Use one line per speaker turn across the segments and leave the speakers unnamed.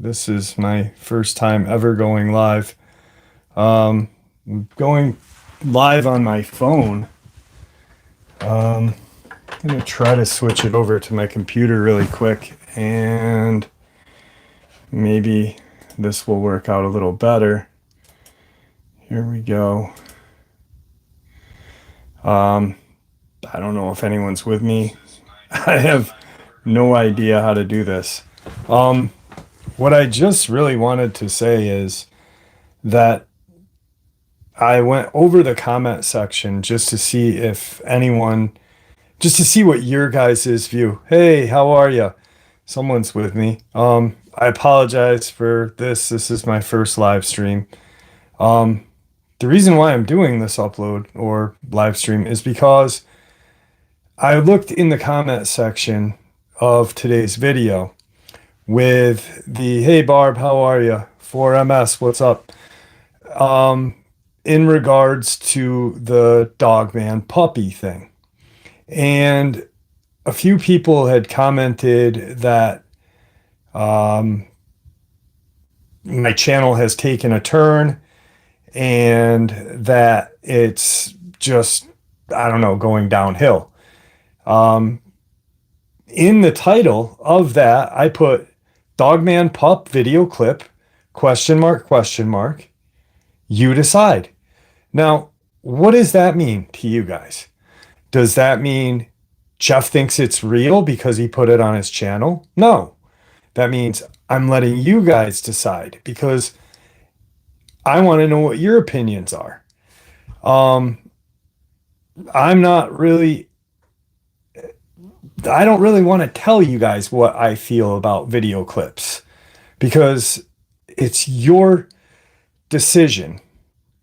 This is my first time ever going live. Um, Going live on my phone. I'm gonna try to switch it over to my computer really quick, and maybe this will work out a little better. Here we go. I don't know if anyone's with me. I have no idea how to do this. What I just really wanted to say is that I went over the comment section just to see if anyone, just to see what your guys' view. Hey, how are you? Someone's with me. I apologize for this. This is my first live stream. The reason why I'm doing this upload or live stream is because I looked in the comment section of today's video with the "Hey Barb, how are you? 4MS, what's up?" In regards to the Dogman puppy thing. And a few people had commented that my channel has taken a turn and that it's just, I don't know, going downhill. In the title of that, I put Dogman pup video clip, question mark, question mark. You decide. Now, what does that mean to you guys? Does that mean Jeff thinks it's real because he put it on his channel? No. That means I'm letting you guys decide because I want to know what your opinions are. I'm not really, I don't really want to tell you guys what I feel about video clips because it's your decision.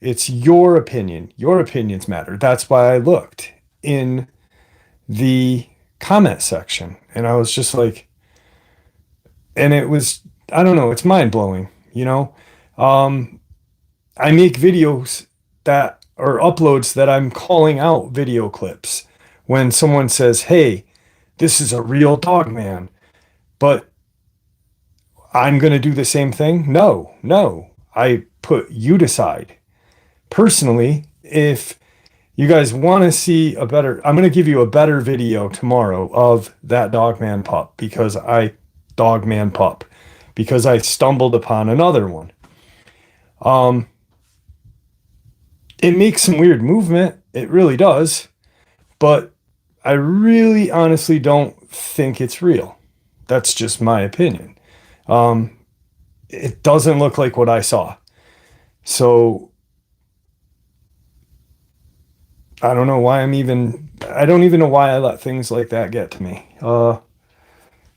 It's your opinion. Your opinions matter. That's why I looked in the comment section and I was just like, and it was, I don't know, it's mind blowing, you know? I make videos that, or uploads that I'm calling out video clips when someone says, hey, this is a real dog man, but I'm going to do the same thing. No, I put you decide. Personally, if you guys want to see a better, I'm going to give you a better video tomorrow of that Dogman pup because I stumbled upon another one. It makes some weird movement. It really does. But I really honestly don't think it's real. That's just my opinion. It doesn't look like what I saw. So I don't know why I don't even know why I let things like that get to me.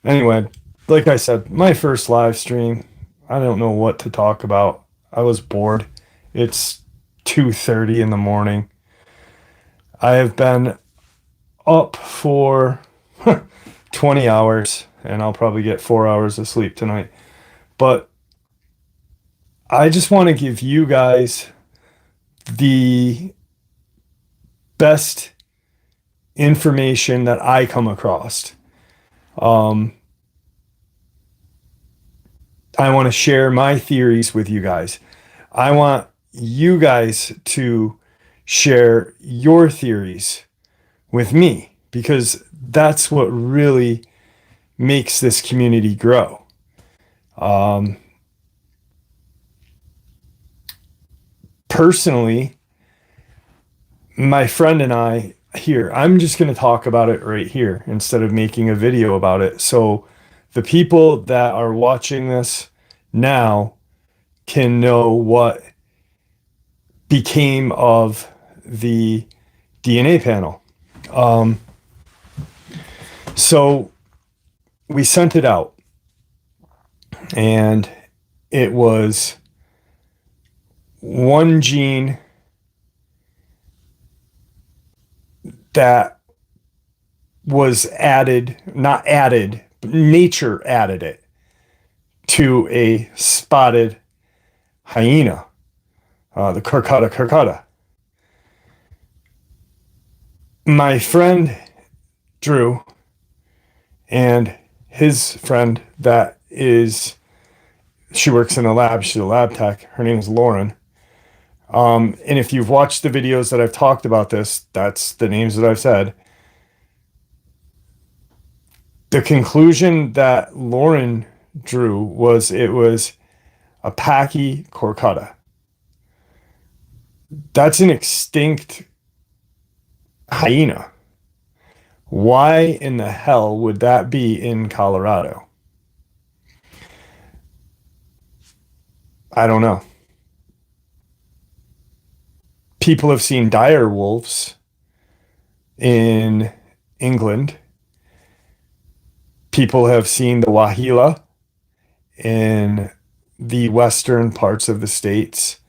Anyway, like I said, my first live stream, I don't know what to talk about. I was bored. It's 2:30 in the morning. I have been up for 20 hours and I'll probably get 4 hours of sleep tonight. But I just want to give you guys the best information that I come across. I want to share my theories with you guys. I want you guys to share your theories with me because that's what really makes this community grow. Personally, my friend and I here, I'm just going to talk about it right here instead of making a video about it. So the people that are watching this now can know what became of the DNA panel. So we sent it out and it was one gene that was added, not added, but nature added it to a spotted hyena, the curcata. My friend Drew and his friend that is She works in a lab. She's a lab tech. Her name is Lauren. And if you've watched the videos that I've talked about this, that's the names that I've said. The conclusion that Lauren drew was it was a Pachycorcuta. That's an extinct hyena. Why in the hell would that be in Colorado? I don't know. People have seen dire wolves in England. People have seen the Wahila in the western parts of the states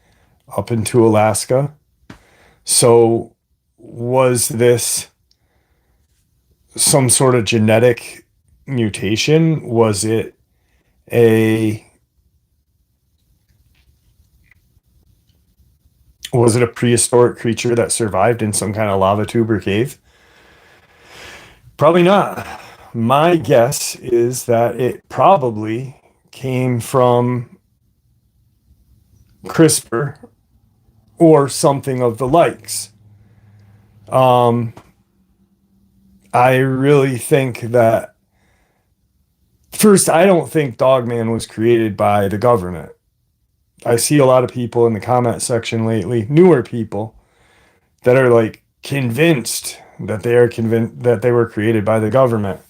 up into Alaska. So was this some sort of genetic mutation? Was it a prehistoric creature that survived in some kind of lava tube or cave? Probably not. My guess is that it probably came from CRISPR or something of the likes. I really think that, first, I don't think Dogman was created by the government. I see a lot of people in the comment section lately, newer people, that are like convinced that they were created by the government.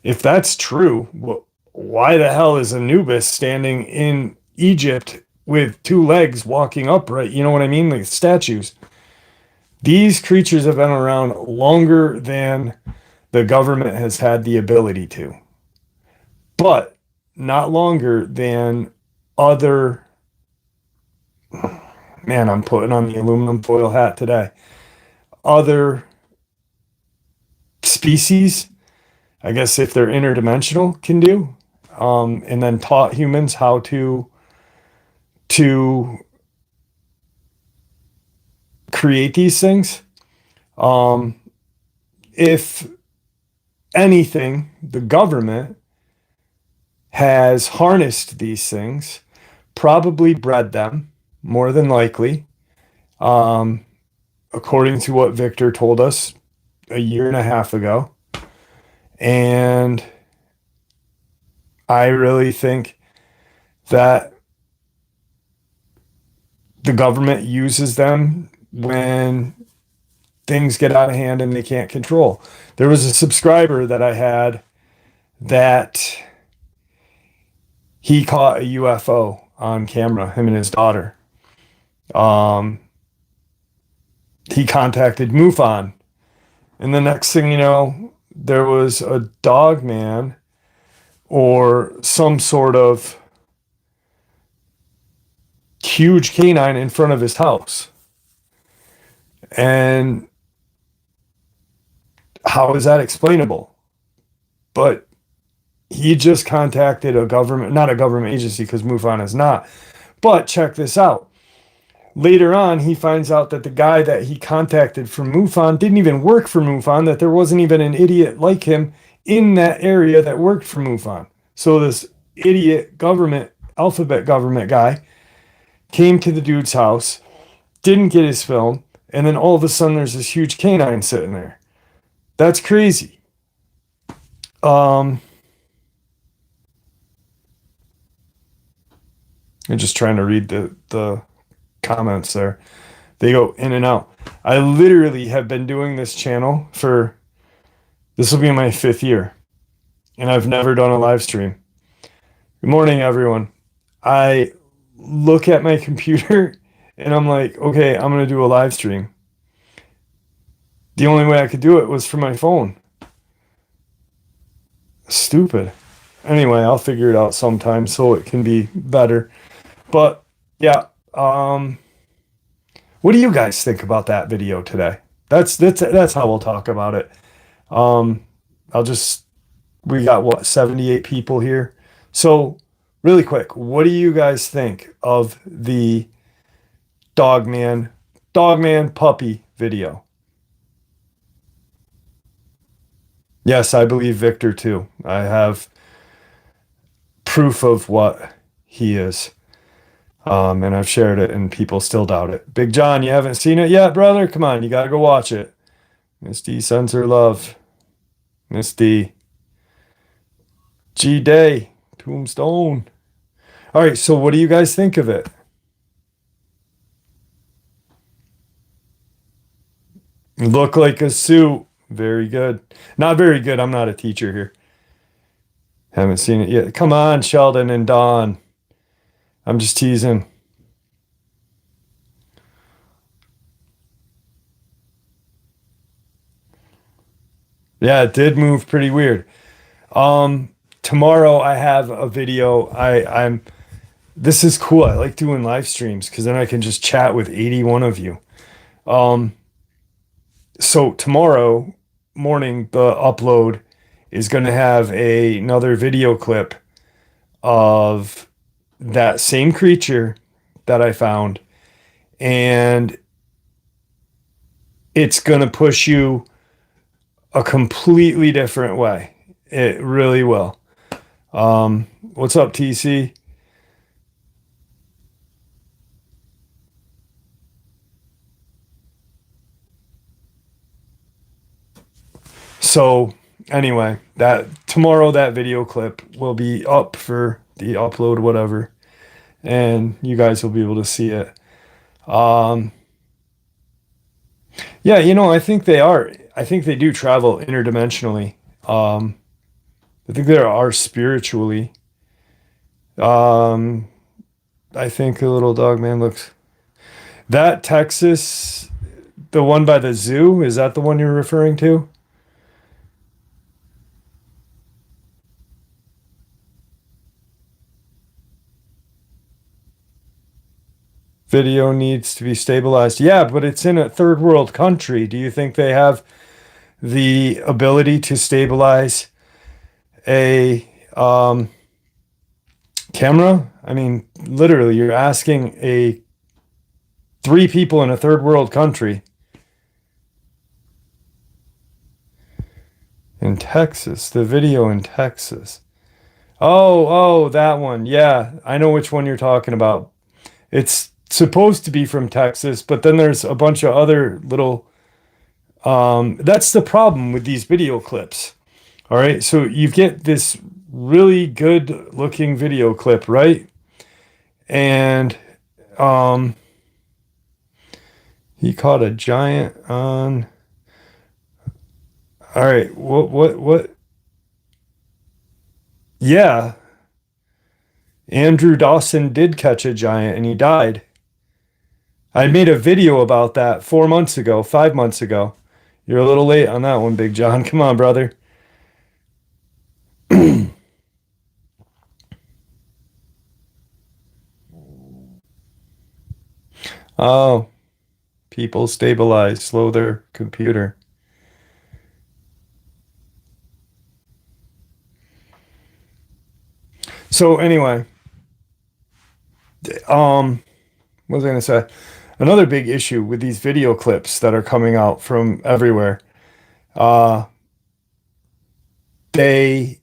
If that's true, why the hell is Anubis standing in Egypt with two legs walking upright? You know what I mean? Like statues. These creatures have been around longer than the government has had the ability to, but not longer than other. Man, I'm putting on the aluminum foil hat today. Other species, I guess if they're interdimensional, can do, and then taught humans how to create these things. If anything, the government has harnessed these things, probably bred them, more than likely, according to what Victor told us a year and a half ago. And I really think that the government uses them when things get out of hand and they can't control. There was a subscriber that I had that he caught a UFO on camera, him and his daughter. He contacted MUFON, and the next thing you know, there was a Dogman or some sort of huge canine in front of his house. And how is that explainable? But he just contacted a government, not a government agency, because MUFON is not. But check this out. Later on, he finds out that the guy that he contacted from MUFON didn't even work for MUFON, that there wasn't even an idiot like him in that area that worked for MUFON. So this idiot government, alphabet government guy, came to the dude's house, didn't get his film, and then all of a sudden there's this huge canine sitting there. That's crazy. I'm just trying to read the comments there. They go in and out. I literally have been doing this channel this will be my 5th year, and I've never done a live stream. Good morning, everyone. I look at my computer and I'm like, okay, I'm going to do a live stream. The only way I could do it was from my phone. Stupid. Anyway, I'll figure it out sometime so it can be better. But yeah, what do you guys think about that video today? That's how we'll talk about it. We got what, 78 people here. So really quick, what do you guys think of the Dogman puppy video? Yes, I believe Victor too. I have proof of what he is. And I've shared it and people still doubt it. Big John, you haven't seen it yet, brother? Come on, you gotta go watch it. Miss D sends her love. Miss D. G Day. Tombstone. All right, so what do you guys think of it? Look like a suit. Very good. Not very good. I'm not a teacher here. Haven't seen it yet. Come on, Sheldon and Dawn. I'm just teasing. Yeah, it did move pretty weird. Tomorrow I have a video. I'm this is cool. I like doing live streams because then I can just chat with 81 of you. Um, so tomorrow morning the upload is going to have another video clip of that same creature that I found, and it's going to push you a completely different way. It really will. What's up, TC? So anyway, that tomorrow that video clip will be up for the upload, whatever, and you guys will be able to see it. Um, yeah, I think they are. I think they do travel interdimensionally. Um, I think there are spiritually. Um, I think the little dog man looks. That Texas, the one by the zoo, is that the one you're referring to? Video needs to be stabilized. Yeah, but it's in a third world country. Do you think they have the ability to stabilize a camera? I mean, literally, you're asking a three people in a third world country in Texas. The video in Texas. Oh, that one. Yeah, I know which one you're talking about. It's supposed to be from Texas, but then there's a bunch of other little. That's the problem with these video clips. All right, so you get this really good looking video clip, right? And he caught a giant on. All right, what? Yeah, Andrew Dawson did catch a giant and he died. I made a video about that 4 months ago, 5 months ago. You're a little late on that one, Big John. Come on, brother. Oh, people stabilize, slow their computer. So anyway, what was I gonna say? Another big issue with these video clips that are coming out from everywhere, uh, they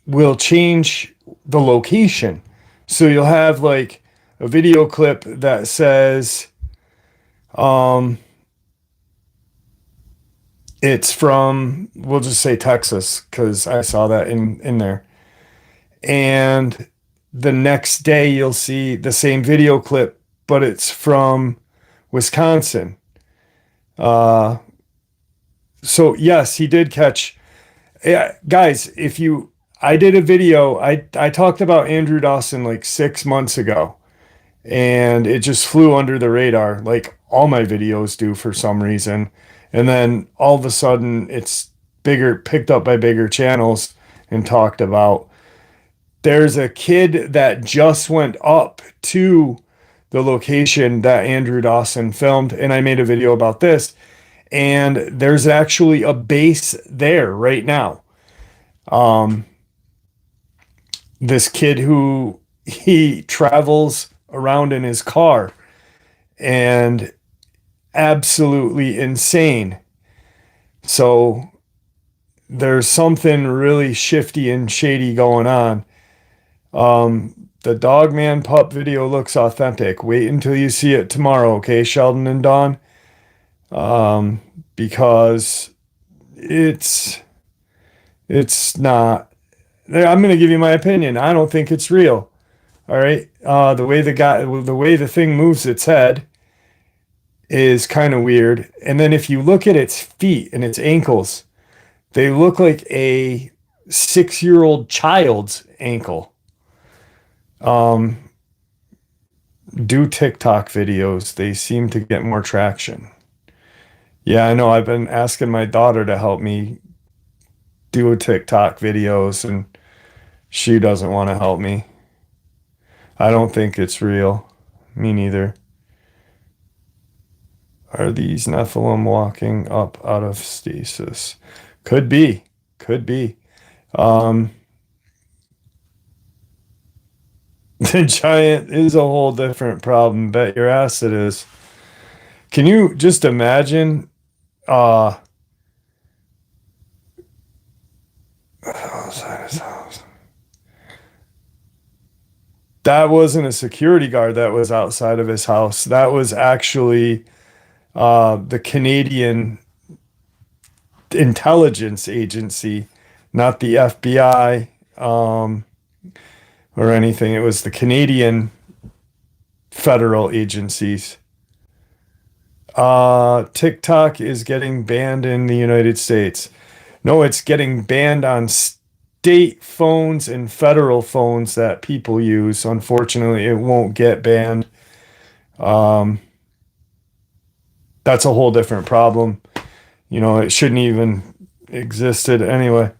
will change the location. So you'll have like a video clip that says, um, it's from, we'll just say Texas, because I saw that in there. And the next day you'll see the same video clip, but it's from Wisconsin. Uh, so yes, he did catch. Yeah, guys, if you, I did a video. I talked about Andrew Dawson like 6 months ago, and it just flew under the radar, like all my videos do for some reason. And then all of a sudden, it's bigger, picked up by bigger channels and talked about. There's a kid that just went up to the location that Andrew Dawson filmed, and I made a video about this. And there's actually a base there right now. Um, this kid who he travels around in his car and absolutely insane. So there's something really shifty and shady going on. The Dogman pup video looks authentic. Wait until you see it tomorrow, okay, Sheldon and Dawn? Because it's not. I'm gonna give you my opinion. I don't think it's real. All right. The way the thing moves its head is kind of weird. And then if you look at its feet and its ankles, they look like a 6-year-old child's ankle. Do TikTok videos. They seem to get more traction. Yeah, I know. I've been asking my daughter to help me do TikTok videos, and she doesn't want to help me. I don't think it's real. Me neither. Are these Nephilim walking up out of stasis? Could be. Could be. The giant is a whole different problem. Bet your ass it is. Can you just imagine? That wasn't a security guard that was outside of his house. That was actually the Canadian intelligence agency, not the FBI or anything. It was the Canadian federal agencies. TikTok is getting banned in the United States. No, it's getting banned on state phones and federal phones that people use. Unfortunately, it won't get banned. That's a whole different problem. You know, it shouldn't even existed anyway.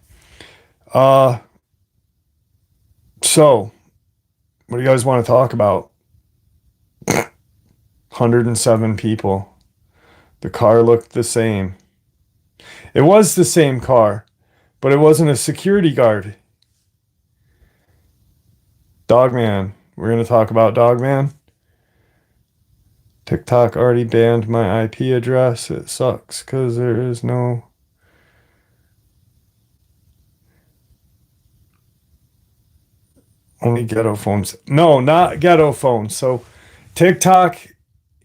So what do you guys want to talk about? 107 people. The car looked the same. It was the same car, but it wasn't a security guard. Dogman. We're going to talk about Dogman. TikTok already banned my IP address. It sucks because there is no... Only ghetto phones. No, not ghetto phones. So TikTok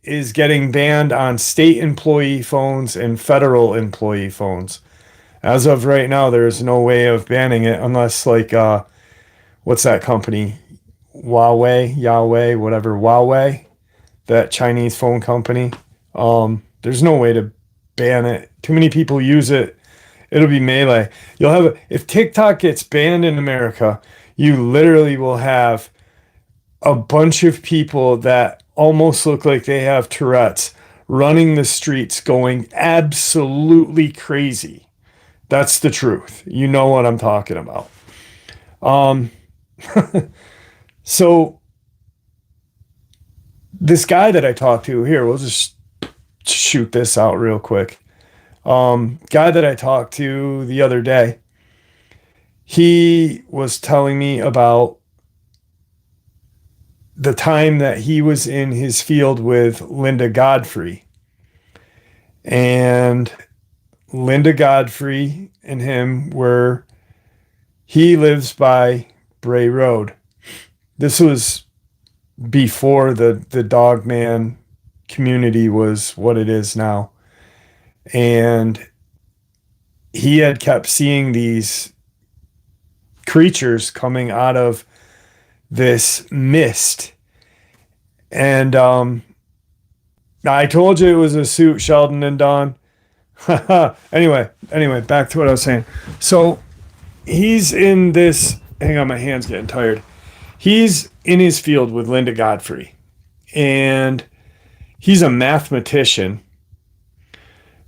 is getting banned on state employee phones and federal employee phones. As of right now, there is no way of banning it unless, like, what's that company? Huawei, that Chinese phone company. There's no way to ban it. Too many people use it. It'll be melee. If TikTok gets banned in America, you literally will have a bunch of people that almost look like they have Tourette's running the streets going absolutely crazy. That's the truth. You know what I'm talking about. So this guy that I talked to here, we'll just shoot this out real quick. Guy that I talked to the other day, he was telling me about the time that he was in his field with Linda Godfrey. And Linda Godfrey and him he lives by Bray Road. This was before the Dogman community was what it is now. And he had kept seeing these creatures coming out of this mist. And I told you it was a suit, Sheldon and Dawn. Anyway, back to what I was saying. So he's in this... Hang on, my hand's getting tired. He's in his field with Linda Godfrey. And he's a mathematician.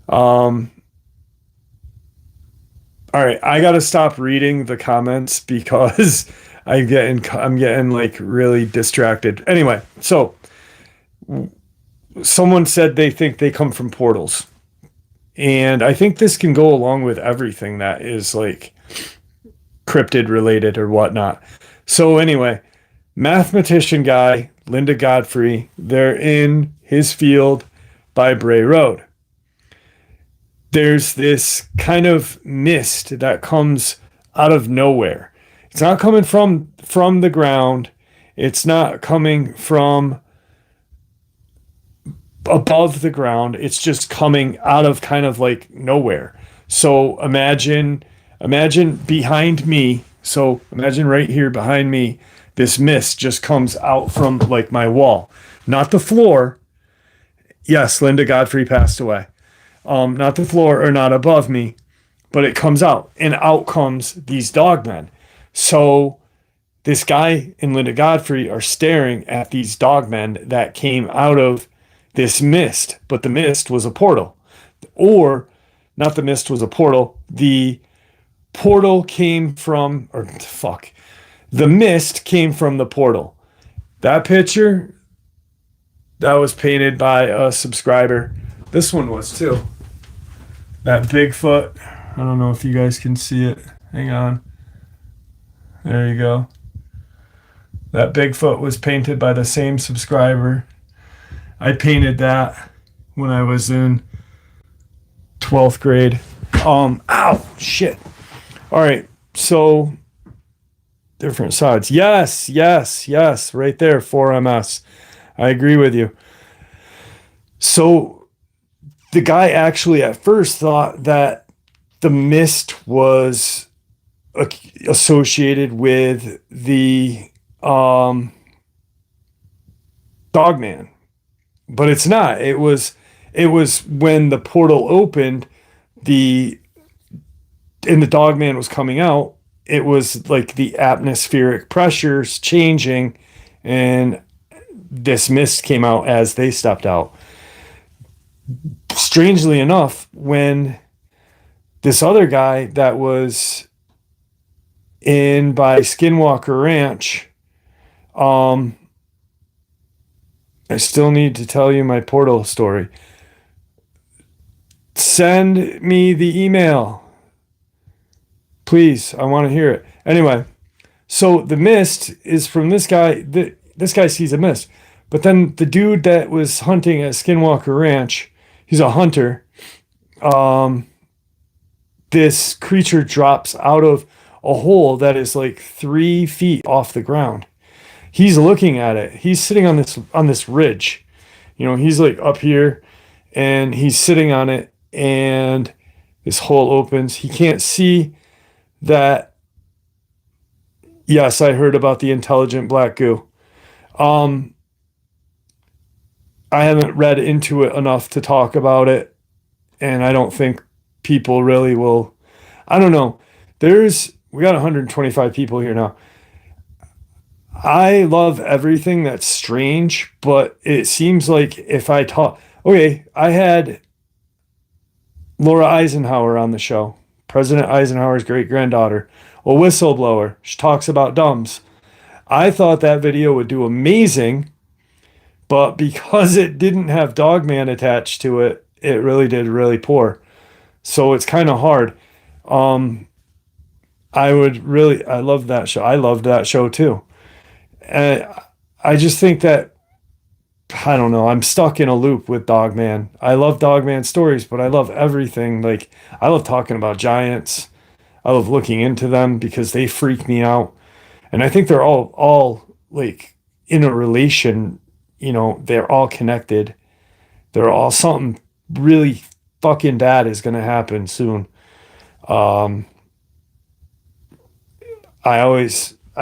All right, I got to stop reading the comments because I'm getting like really distracted. Anyway, so someone said they think they come from portals. And I think this can go along with everything that is like cryptid related or whatnot. So anyway, mathematician guy, Linda Godfrey, they're in his field by Bray Road. There's this kind of mist that comes out of nowhere. It's not coming from the ground. It's not coming from above the ground. It's just coming out of kind of like nowhere. So imagine behind me. So imagine right here behind me, this mist just comes out from like my wall, not the floor. Yes, Linda Godfrey passed away. Not the floor or not above me, but it comes out, and out comes these dogmen. So this guy and Linda Godfrey are staring at these dogmen that came out of this mist, but the mist was a portal. Or not, the mist was a portal. The portal came from, or fuck, the mist came from the portal. That picture, that was painted by a subscriber. This one was too. That Bigfoot. I don't know if you guys can see it. Hang on. There you go. That Bigfoot was painted by the same subscriber. I painted that when I was in 12th grade. Ow, shit. All right, so different sides. Yes, right there, 4MS. I agree with you. So the guy actually at first thought that the mist was associated with the Dogman, but it's not. It was when the portal opened, and the Dogman was coming out. It was like the atmospheric pressures changing, and this mist came out as they stepped out. Strangely enough, when this other guy that was in by Skinwalker Ranch, I still need to tell you my portal story. Send me the email. Please, I want to hear it. Anyway, so the mist is from this guy. This guy sees a mist. But then the dude that was hunting at Skinwalker Ranch, he's a hunter. This creature drops out of a hole that is like 3 feet off the ground. He's looking at it. He's sitting on this ridge. You know, he's like up here and he's sitting on it, and this hole opens. He can't see that. Yes, I heard about the intelligent black goo. I haven't read into it enough to talk about it, and I don't think people really will. I don't know. We got 125 people here now. I love everything that's strange, but it seems like if I talk... Okay, I had Laura Eisenhower on the show, President Eisenhower's great-granddaughter, a whistleblower. She talks about dumbs. I thought that video would do amazing, but because it didn't have Dogman attached to it, it really did really poor. So it's kind of hard. I love that show. I loved that show too. And I just think that, I don't know, I'm stuck in a loop with Dogman. I love Dogman stories, but I love everything. Like, I love talking about giants. I love looking into them because they freak me out. And I think they're all like in a relation, you know, they're all connected. They're all something really fucking bad is going to happen soon. I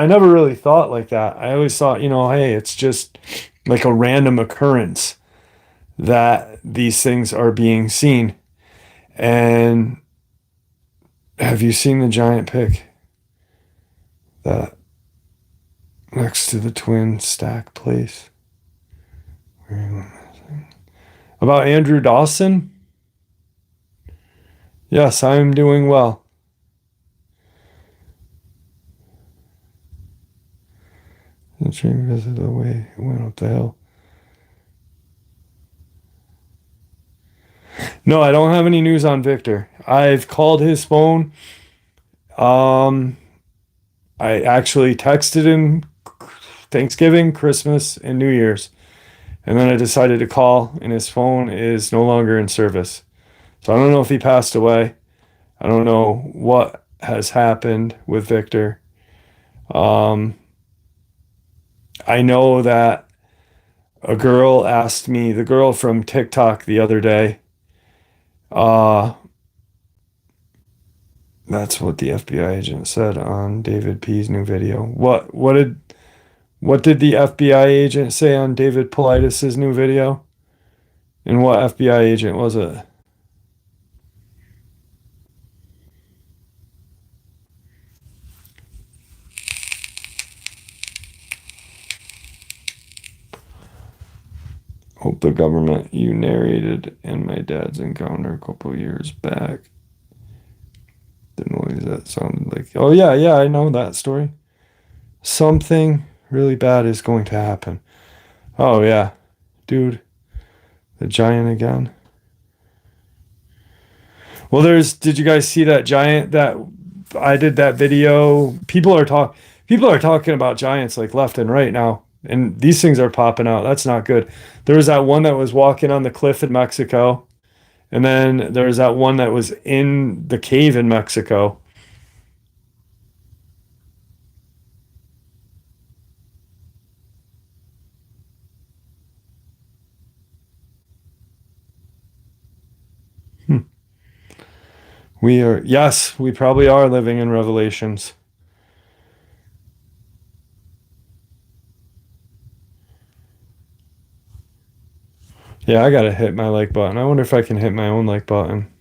never really thought like that. I always thought, you know, hey, it's just like a random occurrence that these things are being seen. And have you seen the giant pig that next to the twin stack place? About Andrew Dawson? Yes, I'm doing well. The train because of the way it went up the hill. No, I don't have any news on Victor. I've called his phone. I actually texted him Thanksgiving, Christmas, and New Year's. And then I decided to call, and his phone is no longer in service. So I don't know if he passed away. I don't know what has happened with Victor. I know that a girl asked me, the girl from TikTok the other day, uh, that's what the FBI agent said on David P's new video. What did the FBI agent say on David Paulides' new video? And what FBI agent was it? Hope the government you narrated in my dad's encounter a couple years back. The noise that sounded like, oh yeah, I know that story. Something really bad is going to happen. Oh yeah, dude, the giant again. Well, did you guys see that giant that I did that video? People are talking about giants like left and right now. And these things are popping out. That's not good. There was that one that was walking on the cliff in Mexico. And then there was that one that was in the cave in Mexico. Yes, we probably are living in Revelations. Yeah, I gotta hit my like button. I wonder if I can hit my own like button.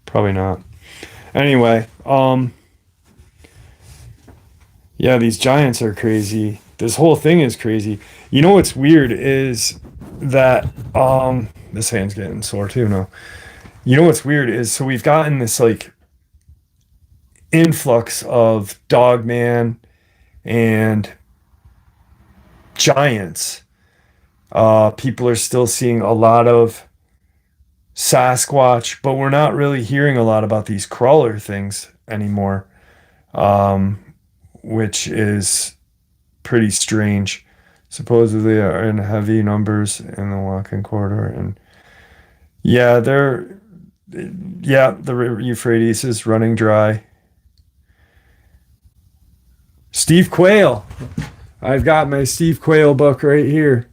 Probably not. Anyway, yeah, these giants are crazy. This whole thing is crazy. You know what's weird is that this hand's getting sore too now. You know what's weird is so we've gotten this like influx of Dogman and giants. People are still seeing a lot of Sasquatch, but we're not really hearing a lot about these crawler things anymore, which is pretty strange. Supposedly are in heavy numbers in the walking corridor, and yeah, the Euphrates is running dry. Steve Quayle. I've got my Steve Quayle book right here.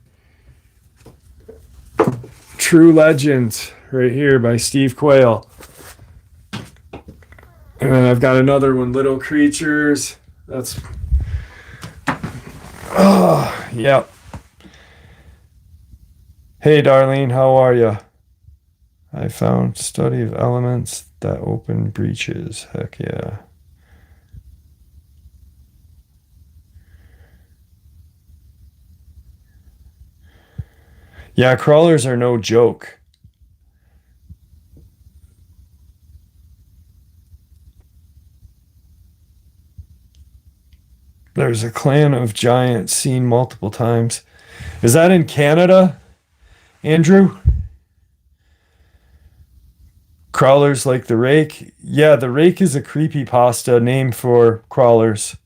True Legends, right here by Steve Quayle. And then I've got another one, Little Creatures. That's... Oh, yep. Hey, Darlene, how are you? I found study of elements that open breaches. Heck yeah. Yeah, crawlers are no joke. There's a clan of giants seen multiple times. Is that in Canada, Andrew? Crawlers like the rake? Yeah, the rake is a creepypasta name for crawlers.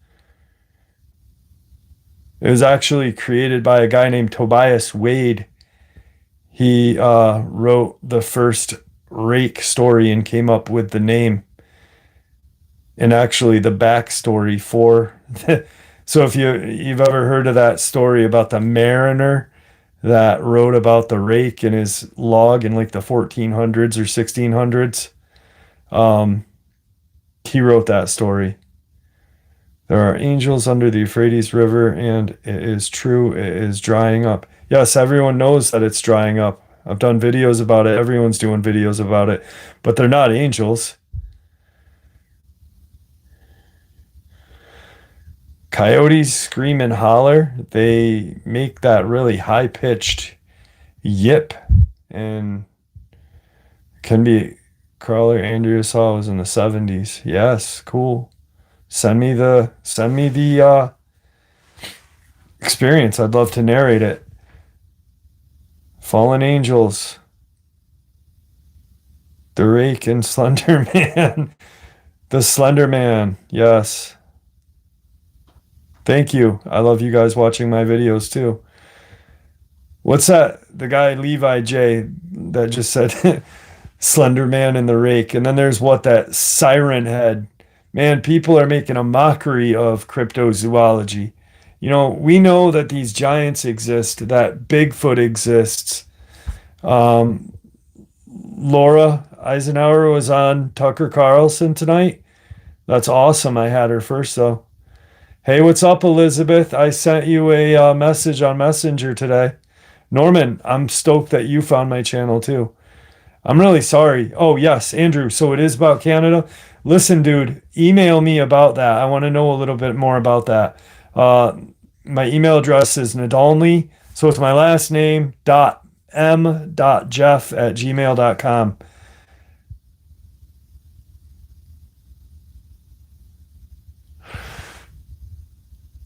It was actually created by a guy named Tobias Wade. He wrote the first rake story and came up with the name. And actually the backstory for... So if you've ever heard of that story about the mariner that wrote about the rake in his log in like the 1400s or 1600s, he wrote that story. There are angels under the Euphrates River, and it is true, it is drying up. Yes, everyone knows that it's drying up. I've done videos about it. Everyone's doing videos about it, but they're not angels. Coyotes scream and holler. They make that really high-pitched yip, and can be crawler. Andrea saw was in the 70s. Yes, cool. Send me the experience. I'd love to narrate it. Fallen angels. The rake and Slender Man. The Slender Man. Yes. Thank you. I love you guys watching my videos too. What's that? The guy Levi J that just said Slender Man and the rake. And then there's that Siren Head. Man, people are making a mockery of cryptozoology. We know that these giants exist, that Bigfoot exists. Um, Laura Eisenhower was on Tucker Carlson tonight. That's awesome. I had her first, though. Hey, what's up, Elizabeth? I sent you a message on Messenger today. Norman, I'm stoked that you found my channel too. I'm really sorry. Oh, yes, Andrew. So it is about Canada. Listen, dude, email me about that. I want to know a little bit more about that. Uh, my email address is Nadolny. So it's my last name dot m.jeff@gmail.com.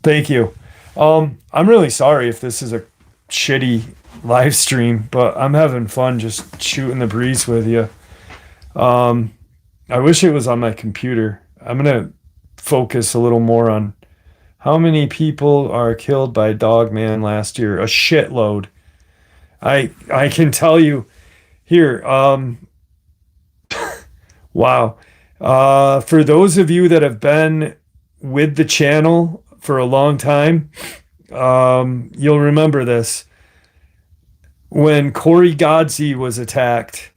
Thank you. I'm really sorry if this is a shitty live stream, but I'm having fun just shooting the breeze with you. Um, I wish it was on my computer. I'm gonna focus a little more on how many people are killed by Dogman last year. A shitload. I can tell you here. Wow. For those of you that have been with the channel for a long time, you'll remember this. When Corey Godsey was attacked,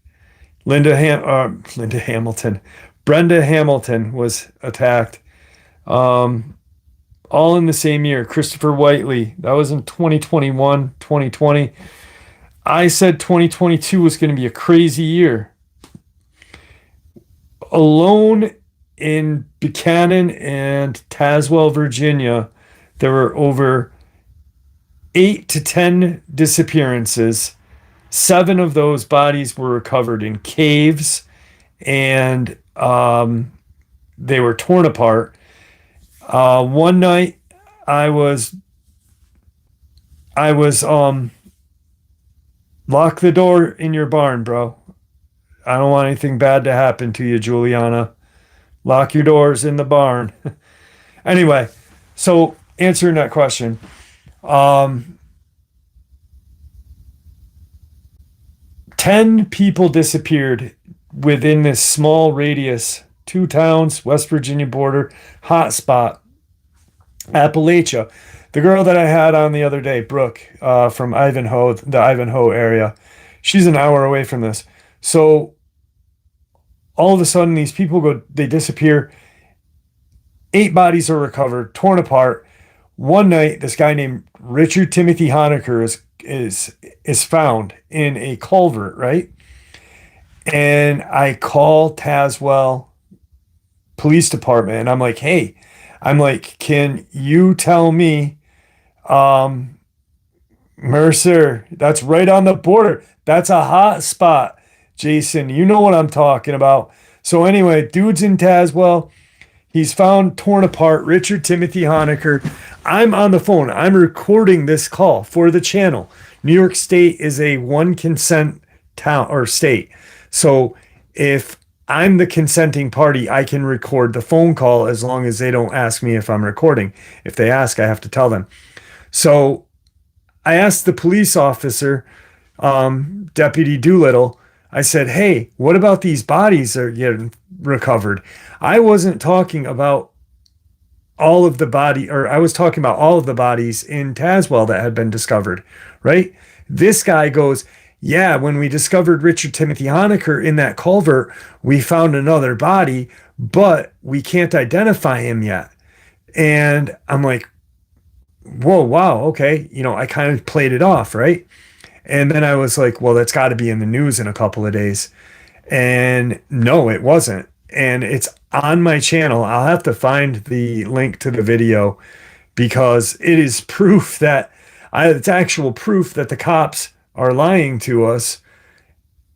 Linda Hamilton, Brenda Hamilton was attacked. Um, all in the same year. Christopher Whiteley, that was in 2021, 2020. I said 2022 was going to be a crazy year. Alone in Buchanan and Tazewell, Virginia, there were over 8 to 10 disappearances. 7 of those bodies were recovered in caves, and they were torn apart. One night, I was lock the door in your barn, bro. I don't want anything bad to happen to you, Juliana. Lock your doors in the barn. Anyway, so answering that question, um, 10 people disappeared within this small radius. 2 towns, West Virginia border, hotspot, Appalachia. The girl that I had on the other day, Brooke, from Ivanhoe, the Ivanhoe area, she's an hour away from this. So all of a sudden, these people they disappear. 8 bodies are recovered, torn apart. One night, this guy named Richard Timothy Honecker is found in a culvert, right? And I call Tazewell Police Department, and I'm like, hey, can you tell me, um, Mercer, that's right on the border. That's a hot spot. Jason, you know what I'm talking about. So anyway, dude's in Tazewell. He's found torn apart. Richard Timothy Honecker. I'm on the phone. I'm recording this call for the channel. New York State is a one consent town or state. So if I'm the consenting party, I can record the phone call as long as they don't ask me if I'm recording. If they ask, I have to tell them. So I asked the police officer, Deputy Doolittle, I said, hey, what about these bodies that are getting recovered? I wasn't talking about all of the body, or I was talking about all of the bodies in Tazewell that had been discovered, right? This guy goes, yeah, when we discovered Richard Timothy Honecker in that culvert, we found another body, but we can't identify him yet. And I'm like, whoa, wow, okay. I kind of played it off, right? And then I was like, well, that's got to be in the news in a couple of days. And no, it wasn't. And it's on my channel. I'll have to find the link to the video because it is proof that it's actual proof that the cops are lying to us,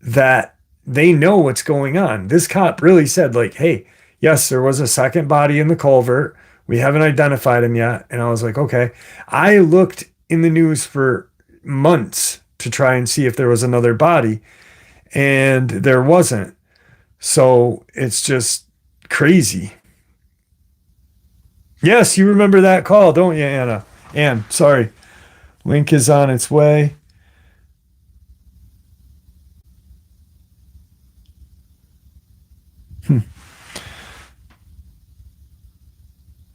that they know what's going on. This cop really said, like, hey, yes, there was a second body in the culvert. We haven't identified him yet. And I was like, okay. I looked in the news for months to try and see if there was another body, and there wasn't. So it's just crazy. Yes, you remember that call, don't you, Anna? Ann, sorry. Link is on its way.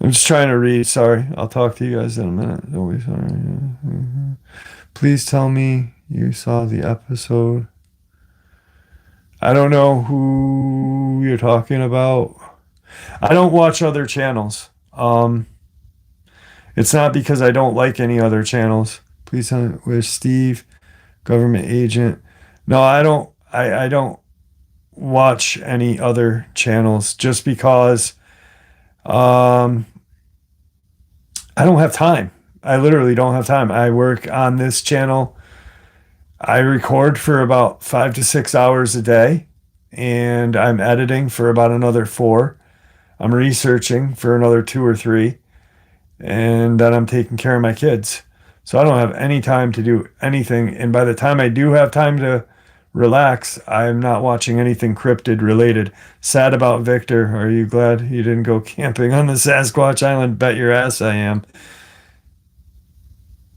I'm just trying to read. Sorry. I'll talk to you guys in a minute. Don't be sorry. Mhm. Please tell me you saw the episode. I don't know who you're talking about. I don't watch other channels. It's not because I don't like any other channels. Please tell me where's Steve, government agent. No, I don't watch any other channels just because um I don't have time. I literally don't have time. I work on this channel. I record for about 5 to 6 hours a day, and I'm editing for about another 4. I'm researching for another 2 or 3, and then I'm taking care of my kids. So I don't have any time to do anything. And by the time I do have time to relax, I'm not watching anything cryptid related. Sad about Victor. Are you glad you didn't go camping on the Sasquatch Island? Bet your ass I am.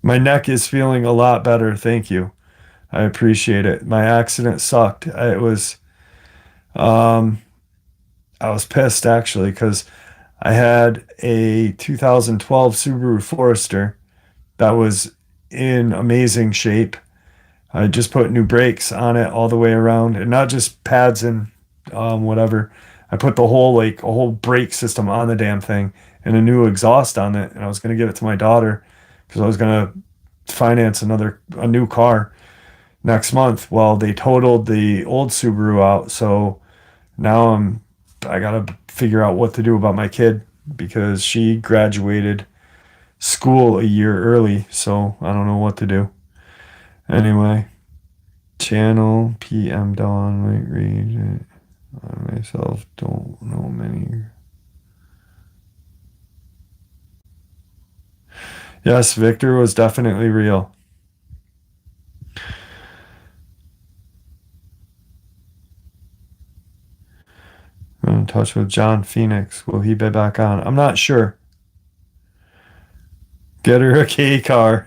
My neck is feeling a lot better. Thank you. I appreciate it. My accident sucked. Um, I was pissed actually because I had a 2012 Subaru Forester that was in amazing shape. I just put new brakes on it all the way around, and not just pads and whatever. I put the whole a whole brake system on the damn thing and a new exhaust on it, and I was gonna give it to my daughter because I was gonna finance a new car next month. Well, they totaled the old Subaru out, so now I gotta figure out what to do about my kid because she graduated school a year early, so I don't know what to do. Anyway, channel PM Dawn might read it. I myself don't know many. Yes, Victor was definitely real. I'm in touch with John Phoenix. Will he be back on? I'm not sure. Get her a K car.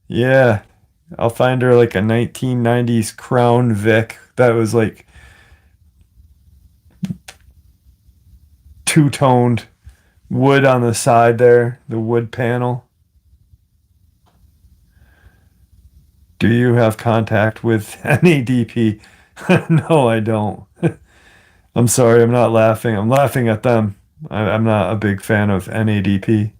Yeah. I'll find her like a 1990s Crown Vic that was like two-toned wood on the side there, the wood panel. Do you have contact with NADP? No, I don't. I'm sorry, I'm not laughing. I'm laughing at them. I'm not a big fan of NADP.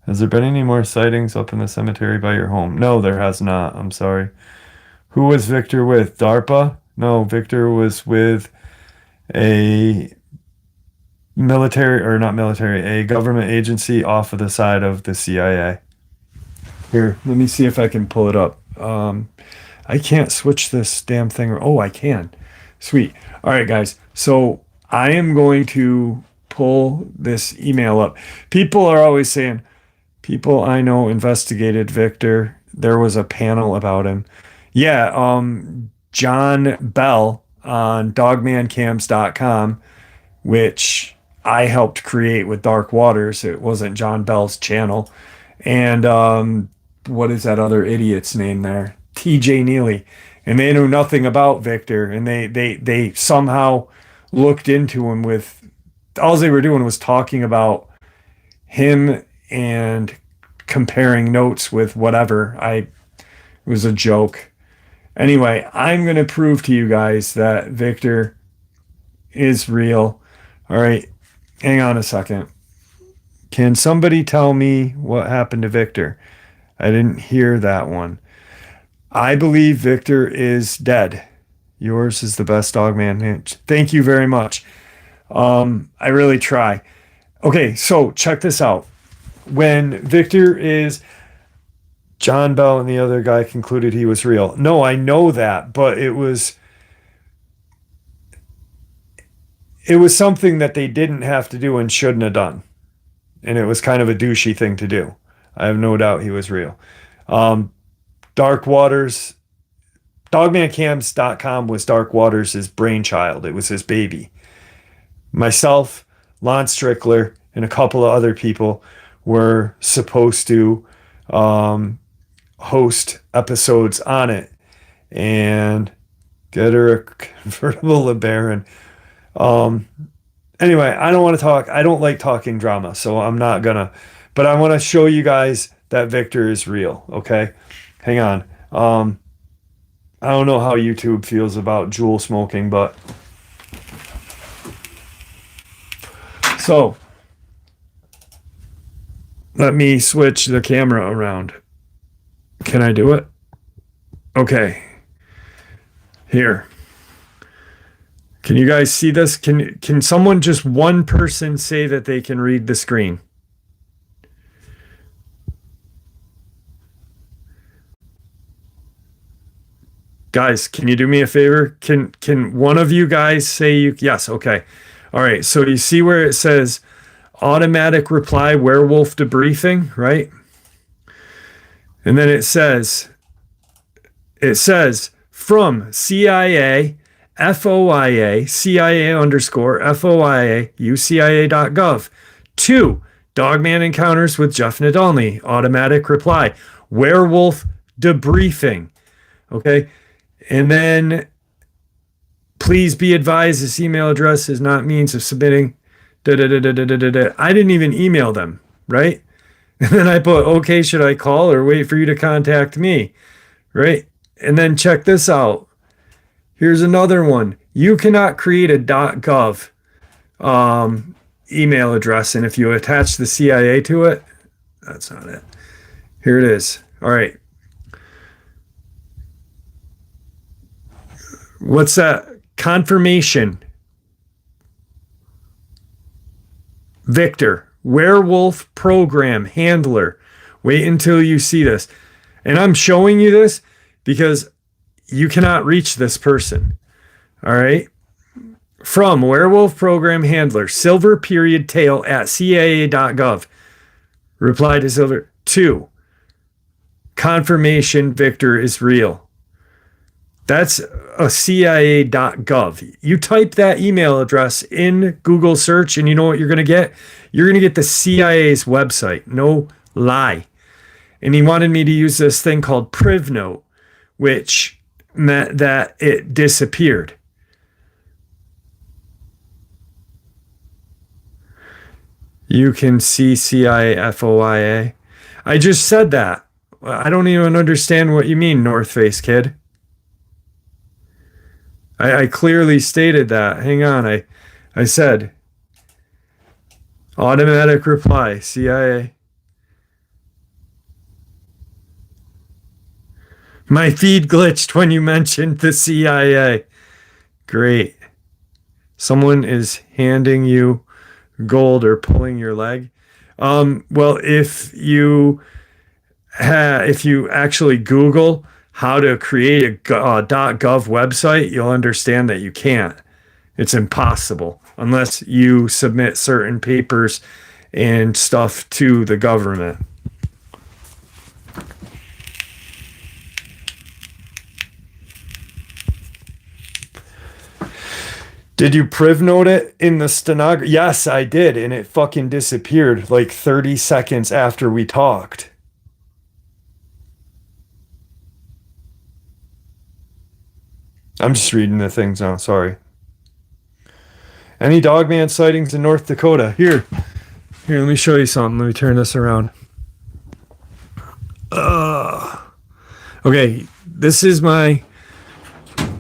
Has there been any more sightings up in the cemetery by your home? No, there has not. I'm sorry. Who was Victor with? DARPA? No, Victor was with a military, or not military, a government agency off of the side of the CIA. Here, let me see if I can pull it up. I can't switch this damn thing. Oh, I can. Sweet. All right, guys. So I am going to pull this email up. People are always saying, people I know investigated Victor. There was a panel about him. Yeah, John Bell on dogmancams.com, which I helped create with Dark Waters. It wasn't John Bell's channel. And what is that other idiot's name there? TJ Neely. And they knew nothing about Victor. And they somehow looked into him with, all they were doing was talking about him and comparing notes with whatever. It was a joke. Anyway, I'm going to prove to you guys that Victor is real. All right, hang on a second. Can somebody tell me what happened to Victor? I didn't hear that one. I believe Victor is dead. Yours is the best Dogman. Thank you very much. I really try. Okay, so check this out. When Victor is, John Bell and the other guy concluded he was real. No, I know that, but it was something that they didn't have to do and shouldn't have done. And it was kind of a douchey thing to do. I have no doubt he was real. Dark Waters, dogmancams.com was Dark Waters' brainchild. It was his baby. Myself, Lon Strickler, and a couple of other people were supposed to host episodes on it and get her a convertible LeBaron. Anyway, I don't want to talk. I don't like talking drama, so I'm not gonna. But I want to show you guys that Victor is real. Okay, hang on. I don't know how YouTube feels about Juul smoking, but so let me switch the camera around. Can I do it? Okay. Here. Can you guys see this? Can someone, just one person, say that they can read the screen? Guys, can you do me a favor? Can one of you guys say you, yes, okay. All right, so you see where it says automatic reply werewolf debriefing, right? And then it says from CIA FOIA CIA underscore FOIA UCIA.gov to Dogman encounters with Jeff Nadolny, automatic reply werewolf debriefing. Okay. And then please be advised this email address is not means of submitting. I didn't even email them, right? And then I put, okay, should I call or wait for you to contact me? Right? And then check this out. Here's another one. You cannot create a .gov email address. And if you attach the CIA to it, that's not it. Here it is. All right. What's that? Confirmation. Victor, werewolf program handler. Wait until you see this. And I'm showing you this because you cannot reach this person. All right. From werewolf program handler, silver period tail at CIA.gov. Reply to silver. 2. Confirmation Victor is real. That's a CIA.gov. You type that email address in Google search and you know what you're going to get? You're going to get the CIA's website. No lie. And he wanted me to use this thing called PrivNote, which meant that it disappeared. You can see CIA FOIA. I just said that. I don't even understand what you mean, North Face kid. I clearly stated that. Hang on. I said automatic reply, CIA. My feed glitched when you mentioned the CIA. Great. Someone is handing you gold or pulling your leg. Well, if you actually Google how to create a .gov website, you'll understand that you can't. It's impossible unless you submit certain papers and stuff to the government. Did you PrivNote it in the stenography? Yes, I did, and it fucking disappeared like 30 seconds after we talked. I'm just reading the things now, sorry. Any Dogman sightings in North Dakota? Here, let me show you something. Let me turn this around. Okay, this is my...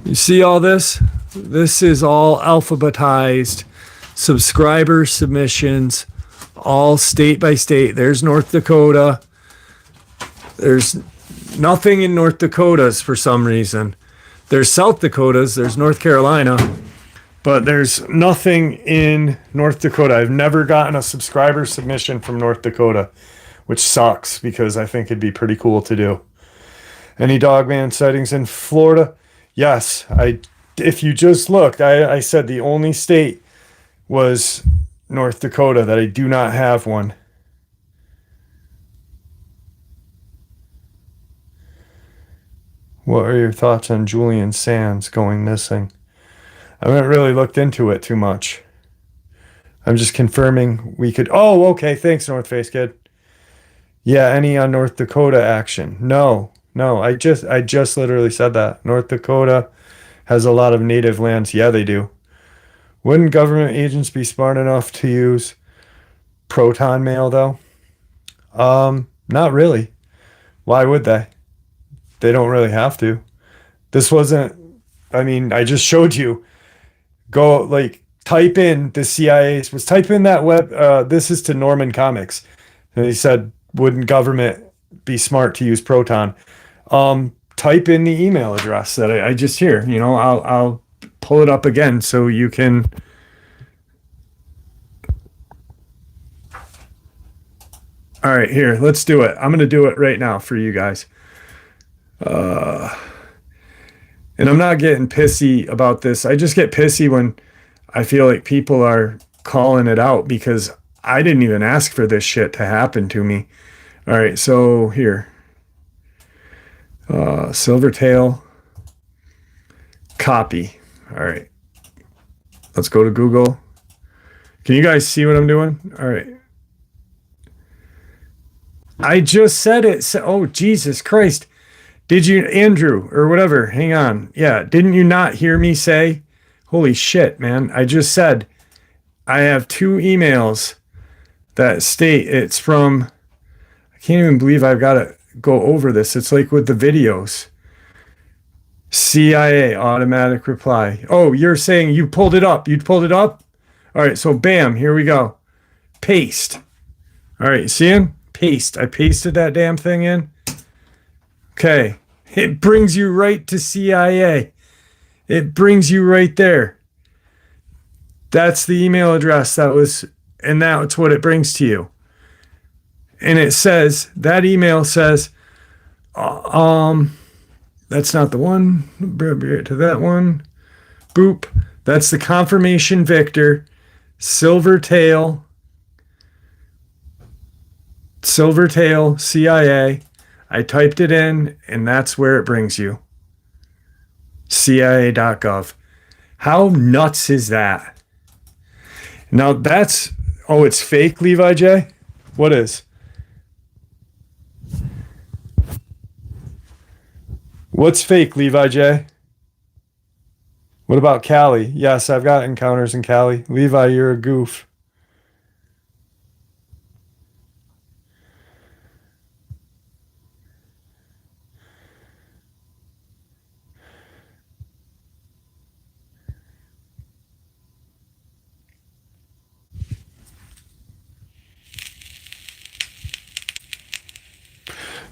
You see all this? This is all alphabetized subscriber submissions, all state by state. There's North Dakota. There's nothing in North Dakotas for some reason. There's South Dakotas, there's North Carolina, but there's nothing in North Dakota. I've never gotten a subscriber submission from North Dakota, which sucks because I think it'd be pretty cool to do. Any Dogman sightings in Florida? Yes, if you just looked, I said the only state was North Dakota that I do not have one. What are your thoughts on Julian Sands going missing? I haven't really looked into it too much. I'm just confirming we could... Oh, okay. Thanks, North Face Kid. Yeah, any on North Dakota action? No. I just literally said that. North Dakota has a lot of native lands. Yeah, they do. Wouldn't government agents be smart enough to use proton mail though? Not really. Why would they? They don't really have to. This wasn't, I mean, I just showed you. Go like type in the CIA's was type in that web this is to Norman Comics. And he said, wouldn't government be smart to use proton? Type in the email address that I just hear. You know, I'll pull it up again so you can. All right, here, let's do it. I'm going to do it right now for you guys. And I'm not getting pissy about this. I just get pissy when I feel like people are calling it out because I didn't even ask for this shit to happen to me. All right, so here. Silvertail. Copy. All right. Let's go to Google. Can you guys see what I'm doing? All right. I just said it. Oh, Jesus Christ. Did you, Andrew, or whatever? Hang on. Yeah. Didn't you not hear me say? Holy shit, man. I just said I have 2 emails that state it's from, I can't even believe I've got to go over this. It's like with the videos. CIA automatic reply. Oh, you're saying you pulled it up. You pulled it up? All right. So bam, here we go. Paste. All right. See him? Paste. I pasted that damn thing in. Okay. It brings you right to CIA. It brings you right there. That's the email address that was, and that's what it brings to you. And it says, that email says, that's not the one. To that one. Boop. That's the confirmation Victor. Silvertail CIA. I typed it in, and that's where it brings you. CIA.gov. How nuts is that? Now that's, oh, it's fake, Levi J? What is? What's fake, Levi J? What about Cali? Yes, I've got encounters in Cali. Levi, you're a goof.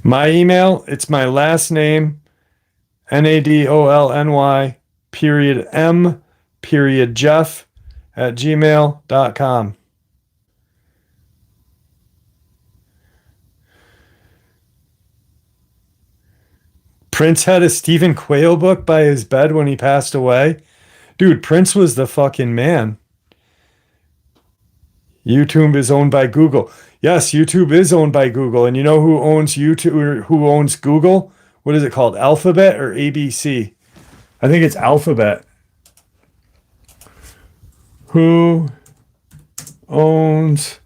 My email, it's my last name, NADOLNY, period M, period Jeff, at gmail.com. Prince had a Stephen Quayle book by his bed when he passed away. Dude, Prince was the fucking man. YouTube is owned by Google. Yes, YouTube is owned by Google. And you know who owns YouTube or who owns Google? What is it called? Alphabet or ABC? I think it's Alphabet. Who owns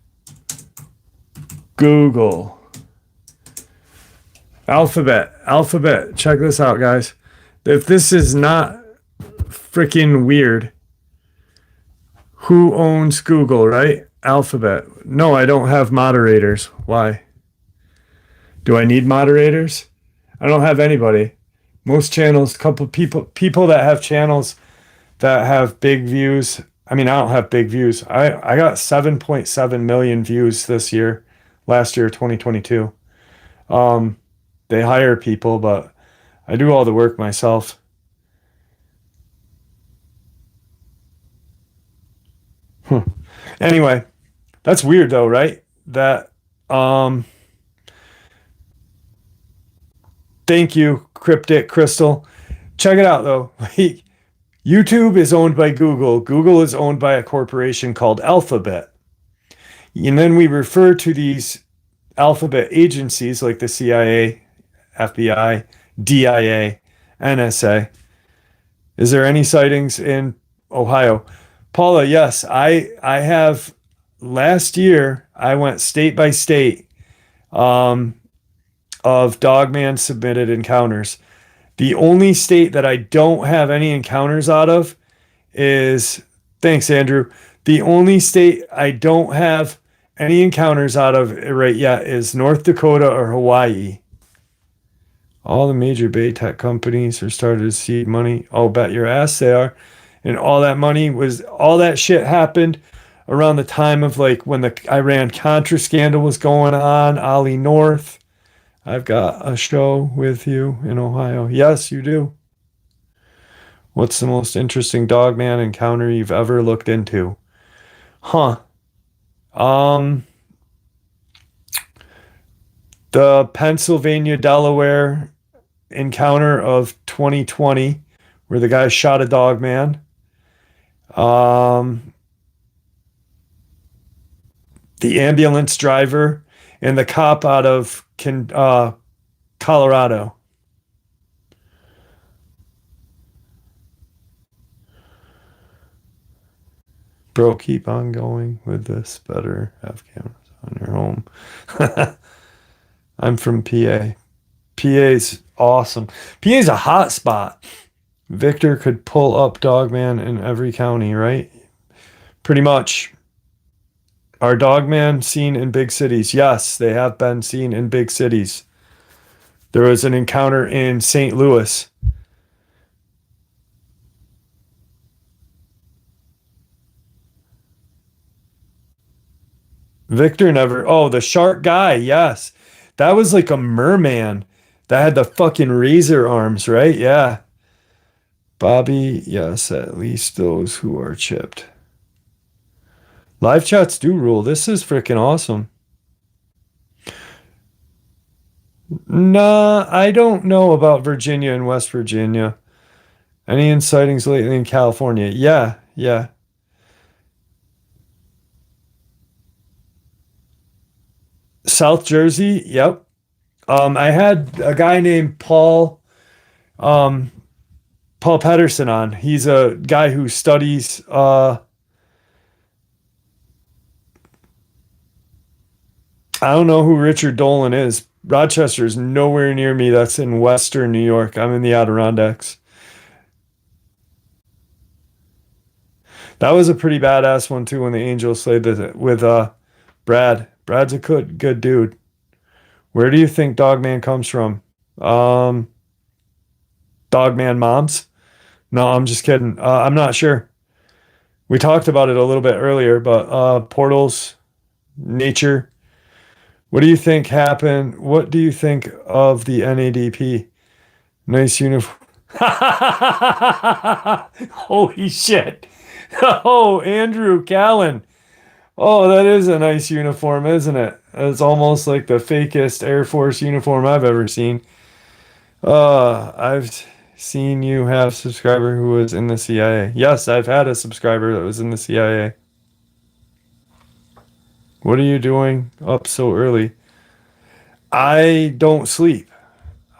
Google? Alphabet. Check this out, guys. If this is not freaking weird, who owns Google, right? Alphabet. No, I don't have moderators. Why? Do I need moderators? I don't have anybody. Most channels, couple people that have channels that have big views. I mean, I don't have big views. I got 7.7 million views this year, last year, 2022. They hire people, but I do all the work myself. Anyway, that's weird though, right? That thank you, Cryptid Crystal. Check it out though. YouTube is owned by Google. Google is owned by a corporation called Alphabet. And then we refer to these Alphabet agencies like the CIA, FBI, DIA, NSA. Is there any sightings in Ohio? Paula, yes, I have. Last year, I went state by state of Dogman submitted encounters. The only state that I don't have any encounters out of is Thanks, Andrew. The only state I don't have any encounters out of right yet is North Dakota or Hawaii. All the major Bay Tech companies are starting to seed money. Oh, bet your ass they are. And all that shit happened around the time of like when the Iran Contra scandal was going on. Ollie North. I've got a show with you in Ohio. Yes, you do. What's the most interesting Dogman encounter you've ever looked into? Huh. Um, the Pennsylvania Delaware encounter of 2020, where the guy shot a Dogman. The ambulance driver and the cop out of Colorado. Bro, keep on going with this. Better have cameras on your home. I'm from PA. PA's awesome. PA's a hot spot. Victor could pull up Dogman in every county, right? Pretty much. Are Dogman seen in big cities? Yes, they have been seen in big cities. There was an encounter in St. Louis. Victor never. Oh, the shark guy. Yes. That was like a merman that had the fucking razor arms, right? Yeah. Bobby, yes, at least those who are chipped. Live chats do rule. This is freaking awesome. Nah, I don't know about Virginia and West Virginia. Any sightings lately in California? Yeah, yeah. South Jersey, yep. I had a guy named um, Paul Pedersen on. He's a guy who studies I don't know who Richard Dolan is. Rochester is nowhere near me. That's in Western New York. I'm in the Adirondacks. That was a pretty badass one too when the Angels slayed with Brad. Brad's a good dude. Where do you think Dogman comes from? Um, Dogman moms? No, I'm just kidding. I'm not sure. We talked about it a little bit earlier, but portals, nature. What do you think happened? What do you think of the NADP? Nice uniform. Holy shit. Oh, Andrew Callan. Oh, that is a nice uniform, isn't it? It's almost like the fakest Air Force uniform I've ever seen. I've seen you have a subscriber who was in the CIA. Yes, I've had a subscriber that was in the CIA. What are you doing up so early? I don't sleep.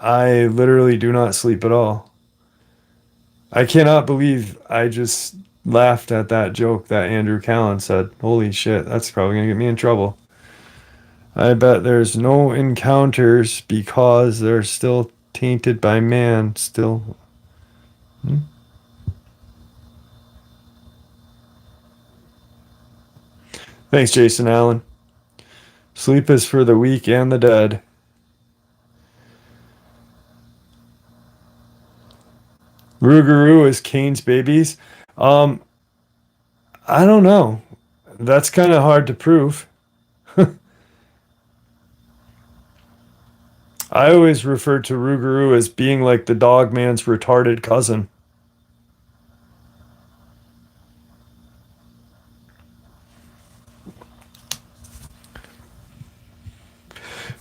I literally do not sleep at all. I cannot believe I just laughed at that joke that Andrew Callan said. Holy shit, that's probably going to get me in trouble. I bet there's no encounters because they're still tainted by man. Still. Hmm? Thanks, Jason Allen. Sleep is for the weak and the dead. Rougarou is Kane's babies. Um, I don't know. That's kind of hard to prove. I always refer to Rougarou as being like the Dogman's retarded cousin.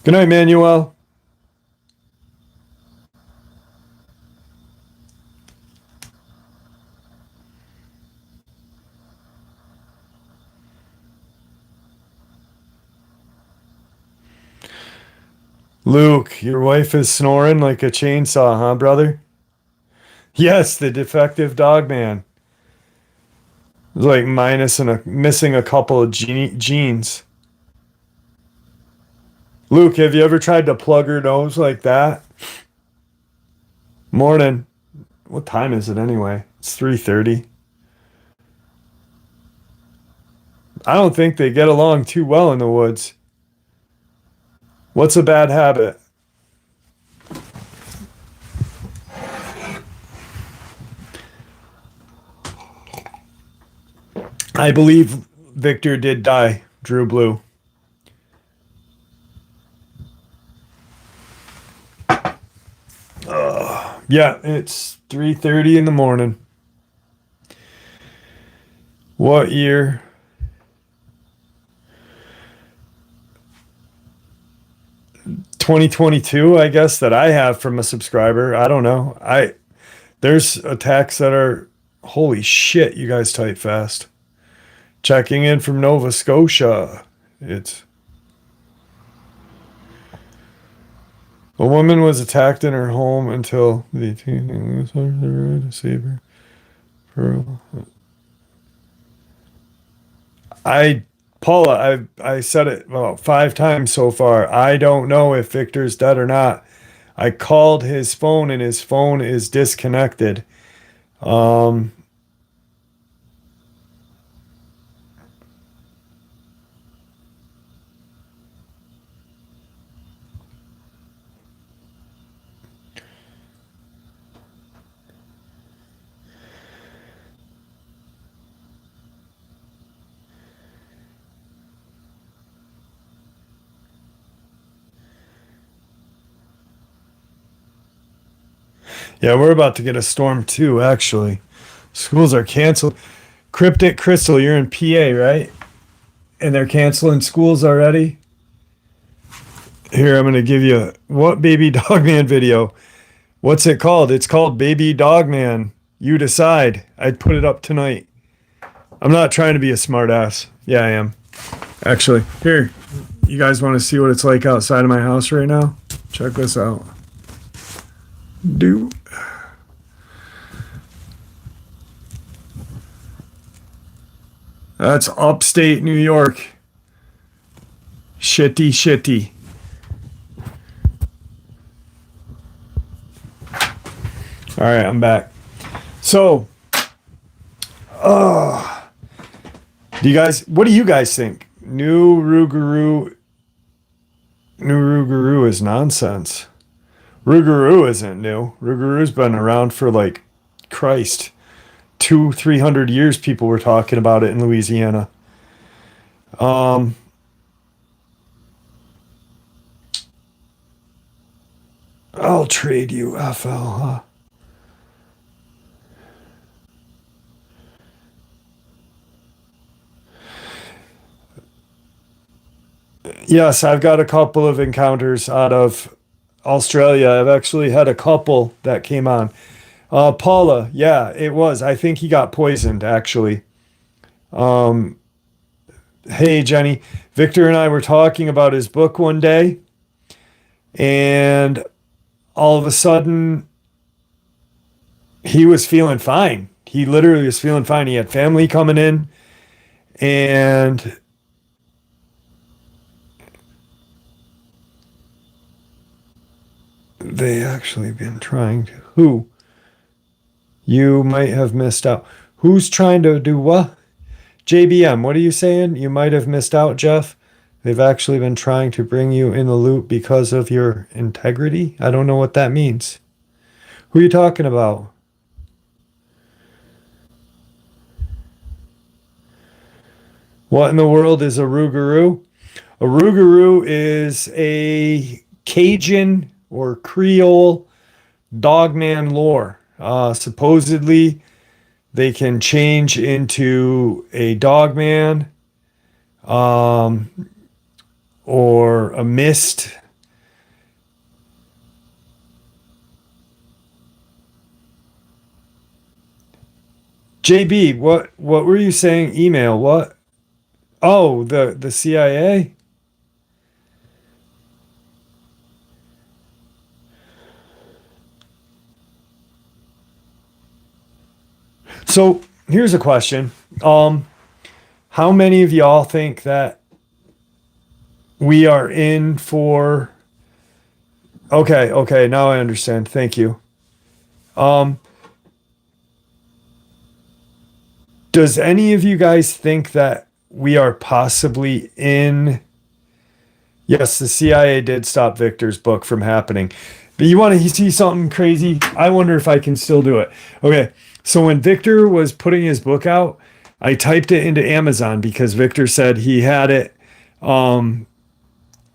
Good night, Manuel. Luke, your wife is snoring like a chainsaw, huh, brother? Yes, the defective Dogman. Like missing a couple of genes. Luke, have you ever tried to plug her nose like that? Morning. What time is it anyway? It's 3:30. I don't think they get along too well in the woods. What's a bad habit? I believe Victor did die. Drew Blue. Yeah, it's 3:30 in the morning. What year? (2022), I guess, that I have from a subscriber. I don't know. There's attacks that are, holy shit, you guys type fast. Checking in from Nova Scotia. It's a woman was attacked in her home until the to save her. Paula, I said it about 5 times so far. I don't know if Victor's dead or not. I called his phone and his phone is disconnected. Yeah, we're about to get a storm too, actually. Schools are canceled. Cryptid Crystal, you're in PA, right? And they're canceling schools already? Here, I'm going to give you what Baby Dogman video. What's it called? It's called Baby Dogman. You decide. I'd put it up tonight. I'm not trying to be a smartass. Yeah, I am. Actually, here. You guys want to see what it's like outside of my house right now? Check this out. Dude. That's upstate New York. Shitty. All right, I'm back. So, what do you guys think? New Rougarou is nonsense. Rougarou isn't new. Rougarou's been around for like, Christ, 200-300 years. People were talking about it in Louisiana. I'll trade you FL, huh? Yes, I've got a couple of encounters out of Australia. I've actually had a couple that came on. Paula, yeah, it was. I think he got poisoned, actually. Hey, Jenny. Victor and I were talking about his book one day, and all of a sudden, he was feeling fine. He literally was feeling fine. He had family coming in, and they actually been trying to. Who? You might have missed out. Who's trying to do what? JBM, what are you saying? You might have missed out, Jeff. They've actually been trying to bring you in the loop because of your integrity. I don't know what that means. Who are you talking about? What in the world is a Rougarou? A Rougarou is a Cajun or Creole dogman lore. Supposedly, they can change into a dogman or a mist. JB, what were you saying? Email, what? Oh, the CIA? So here's a question. How many of y'all think that we are in for... Okay, now I understand. Thank you. Does any of you guys think that we are possibly in. Yes, the CIA did stop Victor's book from happening. But you want to see something crazy? I wonder if I can still do it. Okay, so when Victor was putting his book out, I typed it into Amazon because Victor said he had it, that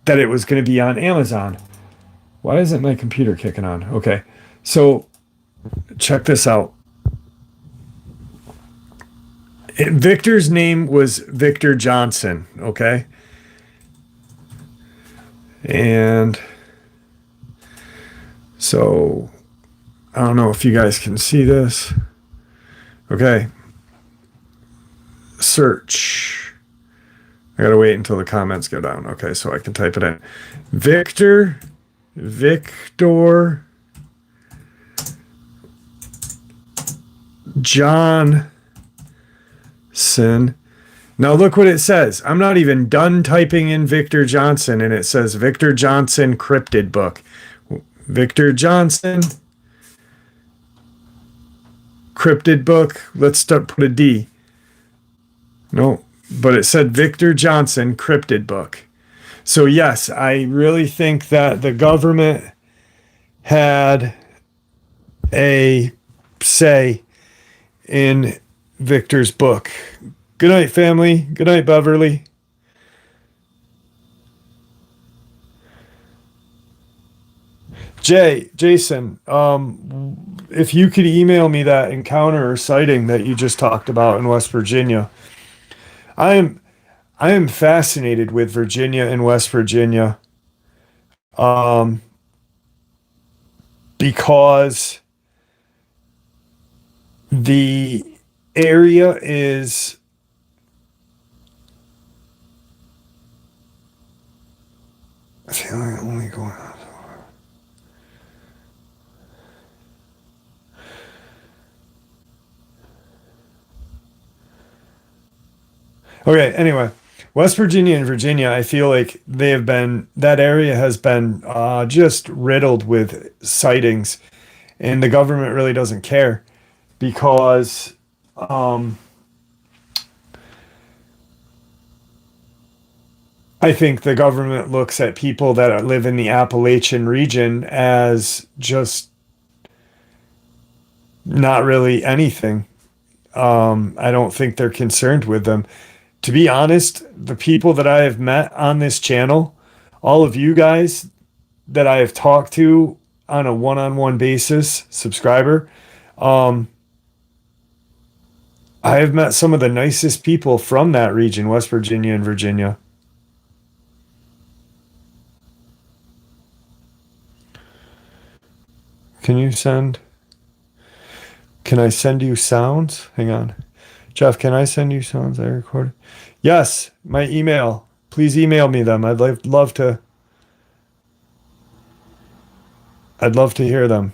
it was going to be on Amazon. Why isn't my computer kicking on? Okay, so check this out. Victor's name was Victor Johnson, okay? And so I don't know if you guys can see this. Okay. Search. I gotta wait until the comments go down. Okay, so I can type it in. Victor Johnson. Now look what it says. I'm not even done typing in Victor Johnson, and it says Victor Johnson Cryptid book. Victor Johnson Cryptid book. Let's put a D. No, but it said Victor Johnson Cryptid book. So yes, I really think that the government had a say in Victor's book. Good night, family. Good night, Beverly. Jason, if you could email me that encounter or sighting that you just talked about in West Virginia. I am fascinated with Virginia and West Virginia, because the area is only going on. Okay, anyway, West Virginia and Virginia, I feel like that area has been just riddled with sightings, and the government really doesn't care because I think the government looks at people that live in the Appalachian region as just not really anything. I don't think they're concerned with them. To be honest, the people that I have met on this channel, all of you guys that I have talked to on a one-on-one basis, subscriber, I have met some of the nicest people from that region, West Virginia and Virginia. Can I send you sounds? Hang on. Jeff, can I send you sounds I recorded? Yes, my email. Please email me them. I'd love to hear them.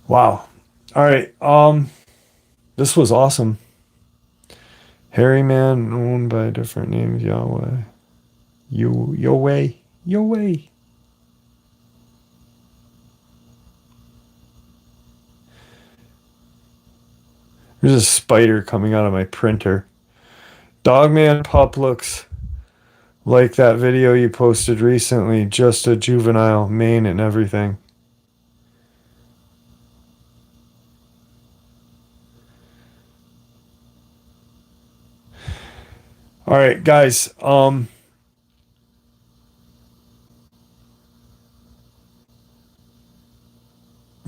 Wow. All right. This was awesome. Hairy man known by different names. Yahweh. Yahweh. There's a spider coming out of my printer. Dogman pup looks like that video you posted recently. Just a juvenile, mane and everything. All right, guys.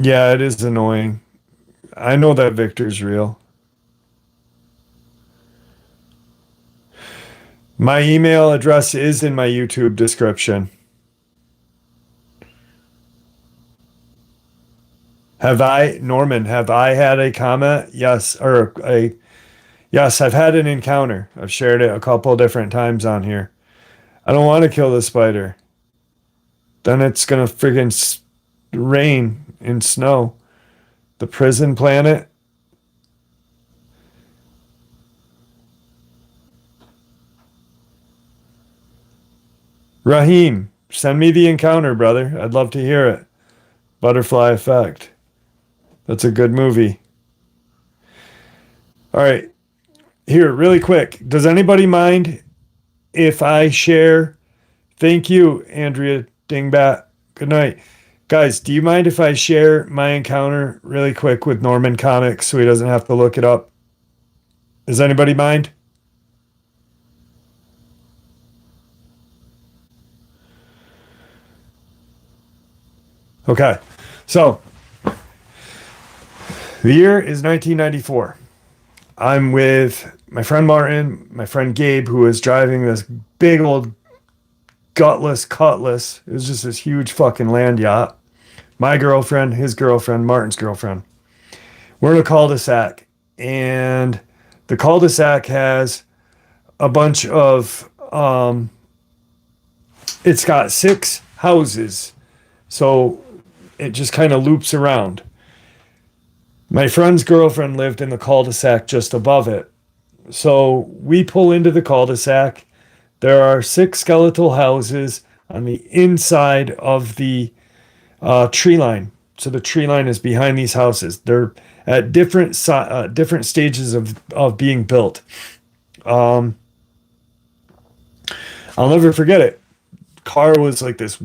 Yeah, it is annoying. I know that Victor's real. My email address is in my YouTube description. Have I had a comment? Yes, yes, I've had an encounter. I've shared it a couple different times on here. I don't want to kill the spider. Then it's gonna friggin' rain and snow. The prison planet. Raheem, send me the encounter, brother. I'd love to hear it. Butterfly Effect. That's a good movie. All right. Here, really quick. Does anybody mind if I share? Thank you, Andrea Dingbat. Good night. Guys, do you mind if I share my encounter really quick with Norman Comics so he doesn't have to look it up? Does anybody mind? Okay. So, the year is 1994. I'm with my friend Martin, my friend Gabe, who is driving this big old gutless Cutlass. It was just this huge fucking land yacht. My girlfriend, his girlfriend, Martin's girlfriend. We're in a cul-de-sac, and the cul-de-sac has a bunch of, it's got 6 houses, so it just kind of loops around. My friend's girlfriend lived in the cul-de-sac just above it. So we pull into the cul-de-sac. There are 6 skeletal houses on the inside of the tree line. So the tree line is behind these houses. They're at different stages of being built. I'll never forget it. Car was like this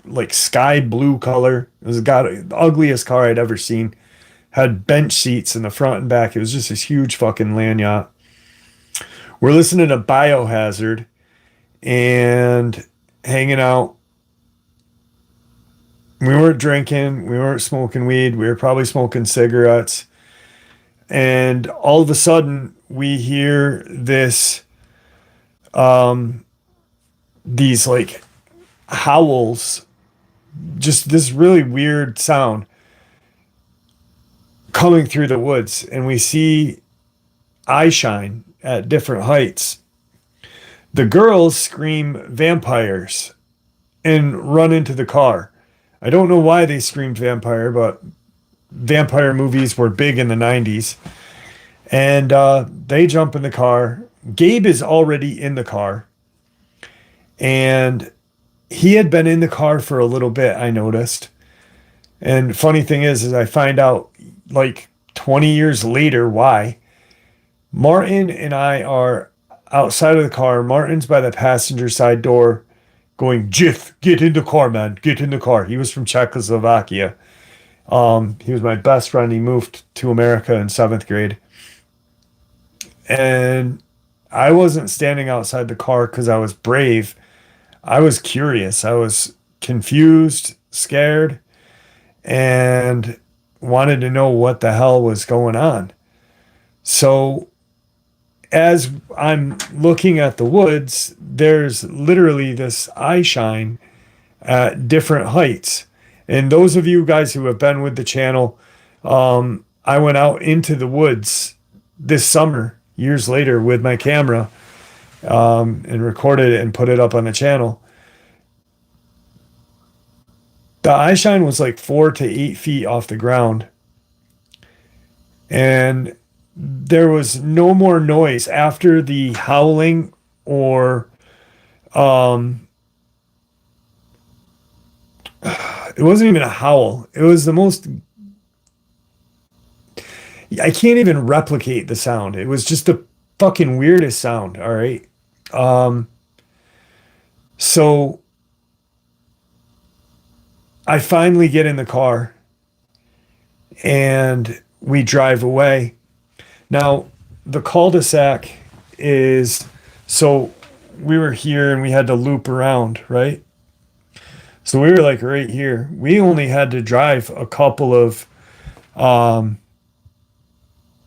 like sky blue color. It was the ugliest car I'd ever seen. Had bench seats in the front and back. It was just this huge fucking land yacht. We're listening to Biohazard and hanging out. We weren't drinking. We weren't smoking weed. We were probably smoking cigarettes. And all of a sudden, we hear this, these like howls, just this really weird sound coming through the woods, and we see eye shine at different heights. The girls scream vampires and run into the car. I don't know why they screamed vampire, but vampire movies were big in the 90s. And they jump in the car. Gabe is already in the car. And he had been in the car for a little bit, I noticed. And funny thing is I find out like 20 years later why. Martin and I are outside of the car. Martin's by the passenger side door going, Jiff, get in the car, man. Get in the car. He was from Czechoslovakia. He was my best friend. He moved to America in 7th grade. And I wasn't standing outside the car because I was brave. I was curious. I was confused, scared, and wanted to know what the hell was going on. So as I'm looking at the woods, there's literally this eye shine at different heights. And those of you guys who have been with the channel, I went out into the woods this summer, years later, with my camera, and recorded it and put it up on the channel. The eye shine was like 4 to 8 feet off the ground. And there was no more noise after the howling or it wasn't even a howl. It was the most, I can't even replicate the sound. It was just the fucking weirdest sound, all right? So I finally get in the car and we drive away. Now, the cul-de-sac is, so we were here and we had to loop around, right? So we were like right here. We only had to drive a couple of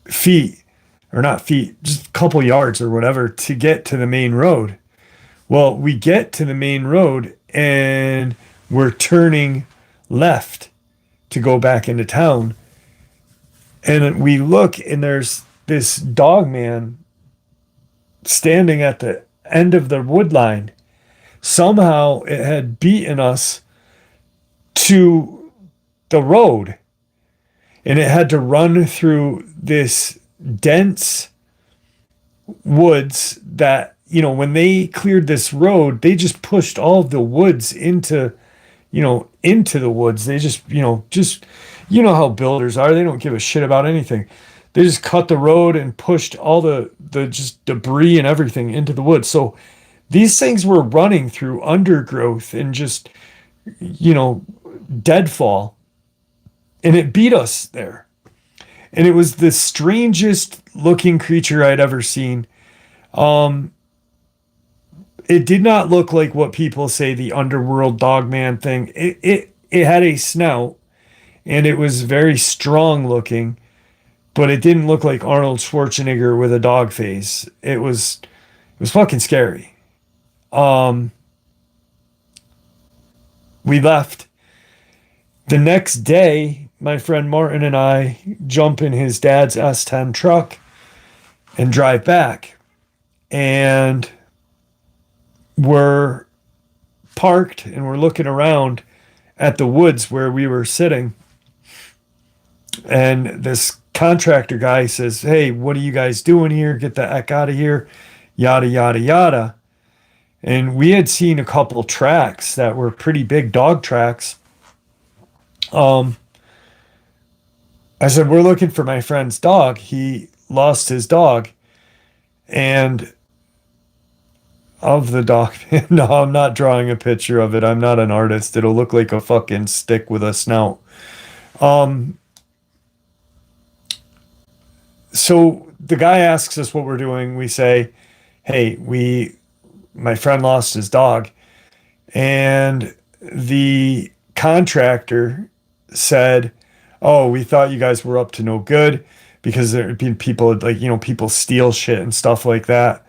feet, or not feet, just a couple yards or whatever to get to the main road. Well, we get to the main road and we're turning left to go back into town. And we look and there's this Dogman standing at the end of the wood line. Somehow it had beaten us to the road and it had to run through this dense woods that when they cleared this road, they just pushed all of the woods into the woods. They just how builders are. They don't give a shit about anything. They just cut the road and pushed all the just debris and everything into the woods. So these things were running through undergrowth and just, deadfall. And it beat us there. And it was the strangest looking creature I'd ever seen. It did not look like what people say the underworld Dogman thing. It had a snout and it was very strong looking, but it didn't look like Arnold Schwarzenegger with a dog face. It was fucking scary. We left. The next day, my friend Martin and I jump in his dad's S10 truck and drive back. And we're parked and we're looking around at the woods where we were sitting. And this contractor guy says, "Hey, what are you guys doing here? Get the heck out of here." Yada, yada, yada. And we had seen a couple tracks that were pretty big dog tracks. I said, "We're looking for my friend's dog. He lost his dog." And of the dog, no, I'm not drawing a picture of it. I'm not an artist. It'll look like a fucking stick with a snout. So the guy asks us what we're doing. We say, "Hey, my friend lost his dog." And the contractor said, "Oh, we thought you guys were up to no good because there had been people people steal shit and stuff like that."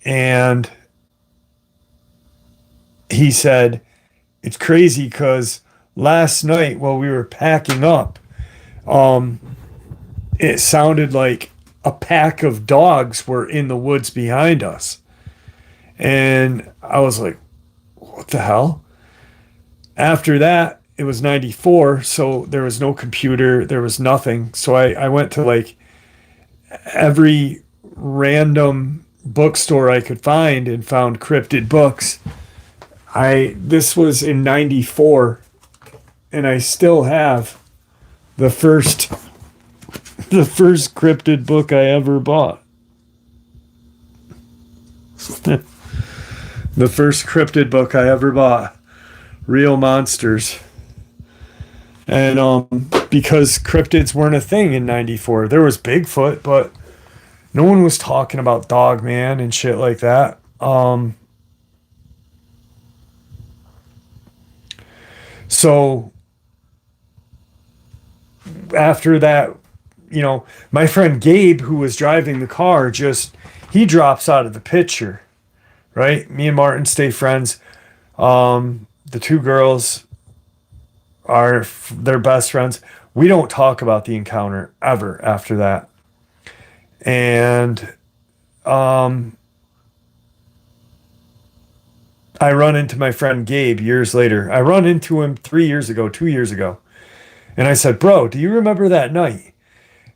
And he said, "It's crazy because last night while we were packing up, it sounded like a pack of dogs were in the woods behind us." And I was like, "What the hell?" After that, it was 94, so there was no computer, there was nothing. So I went to like every random bookstore I could find and found Cryptid books. This was in 94, and I still have the first Cryptid book I ever bought. The first Cryptid book I ever bought. Real Monsters. And because cryptids weren't a thing in 94. There was Bigfoot, but no one was talking about Dogman and shit like that. So after that, my friend Gabe, who was driving the car, he drops out of the picture, right? Me and Martin stay friends. The two girls they're best friends. We don't talk about the encounter ever after that. And I run into my friend Gabe years later. I run into him 2 years ago. And I said, "Bro, do you remember that night?"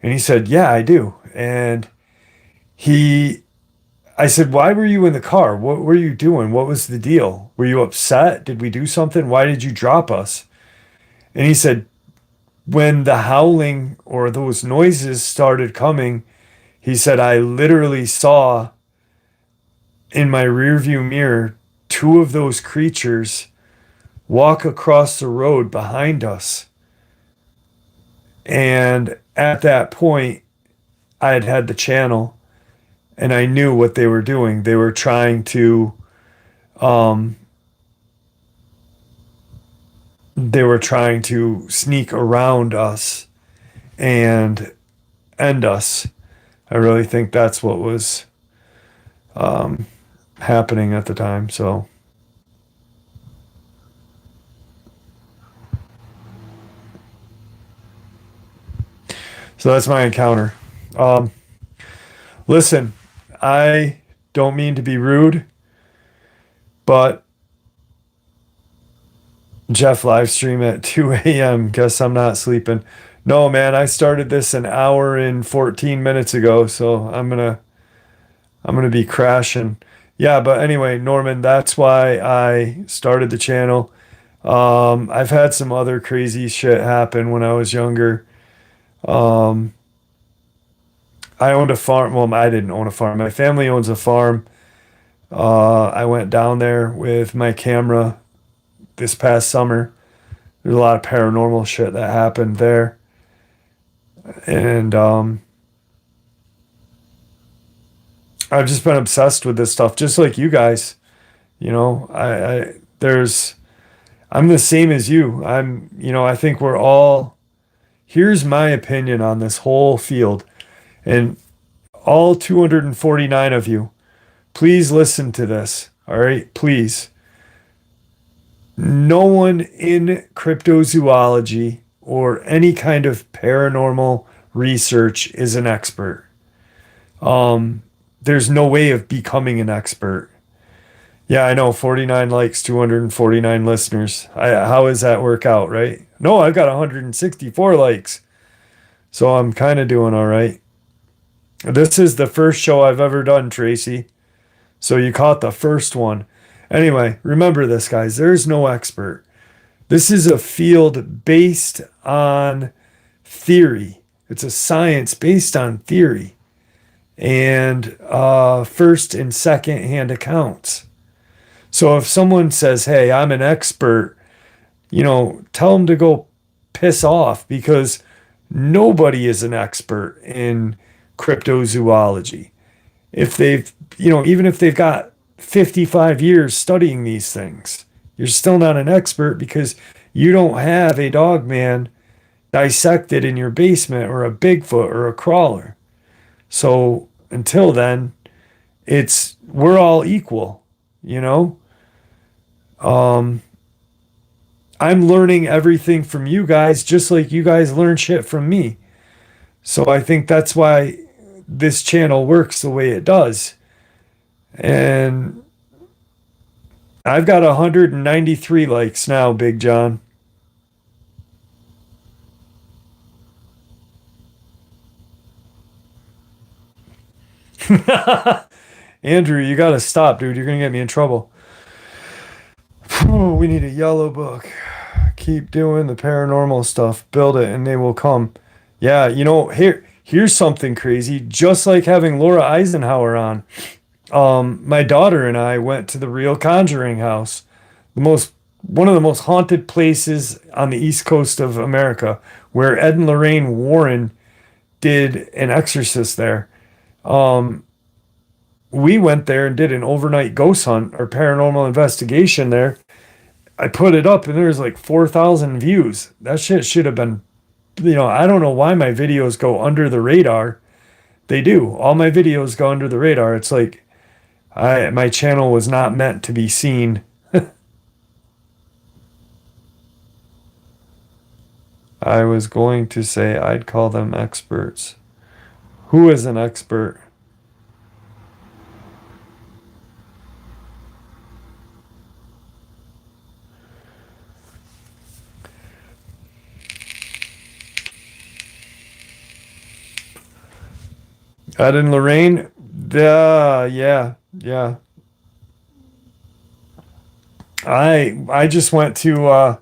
And he said, "Yeah, I do." And I said, "Why were you in the car? What were you doing? What was the deal? Were you upset? Did we do something? Why did you drop us?" And he said, "When the howling or those noises started coming," he said, "I literally saw in my rearview mirror 2 of those creatures walk across the road behind us." And at that point, I had the channel and I knew what they were doing. They were trying to sneak around us and end us. I really think that's what was happening at the time. So that's my encounter. Listen, I don't mean to be rude, but Jeff live stream at 2 a.m. Guess I'm not sleeping. No, man, I started this an hour and 14 minutes ago, so I'm I'm gonna be crashing. Yeah, but anyway, Norman, that's why I started the channel. I've had some other crazy shit happen when I was younger. Um, I owned a farm. Well, I didn't own a farm. My family owns a farm. I went down there with my camera this past summer. There's a lot of paranormal shit that happened there. And I've just been obsessed with this stuff, just like you guys. You know, I'm the same as you. I think we're all, here's my opinion on this whole field. And all 249 of you, please listen to this. All right, please. No one in cryptozoology or any kind of paranormal research is an expert. There's no way of becoming an expert. Yeah, I know, 49 likes, 249 listeners. How does that work out, right? No, I've got 164 likes. So I'm kind of doing all right. This is the first show I've ever done, Tracy. So you caught the first one. Anyway, remember this, guys. There's no expert. This is a field based on theory. It's a science based on theory and first and second hand accounts. So if someone says, hey, I'm an expert, tell them to go piss off, because nobody is an expert in cryptozoology. If they've, even if they've got 55 years studying these things, you're still not an expert because you don't have a dogman dissected in your basement or a Bigfoot or a crawler. So until then, we're all equal, you know? I'm learning everything from you guys just like you guys learn shit from me. So I think that's why this channel works the way it does. And I've got 193 likes now, Big John. Andrew, you gotta stop, dude. You're gonna get me in trouble. We need a yellow book. Keep doing the paranormal stuff. Build it and they will come. Yeah, here's something crazy. Just like having Laura Eisenhower on. My daughter and I went to the real Conjuring House, one of the most haunted places on the East Coast of America, where Ed and Lorraine Warren did an exorcist there. We went there and did an overnight ghost hunt or paranormal investigation there. I put it up and there was like 4,000 views. That shit should have been, I don't know why my videos go under the radar. They do. All my videos go under the radar. It's like my channel was not meant to be seen. I was going to say I'd call them experts. Who is an expert? Ed and Lorraine? Yeah. I just went to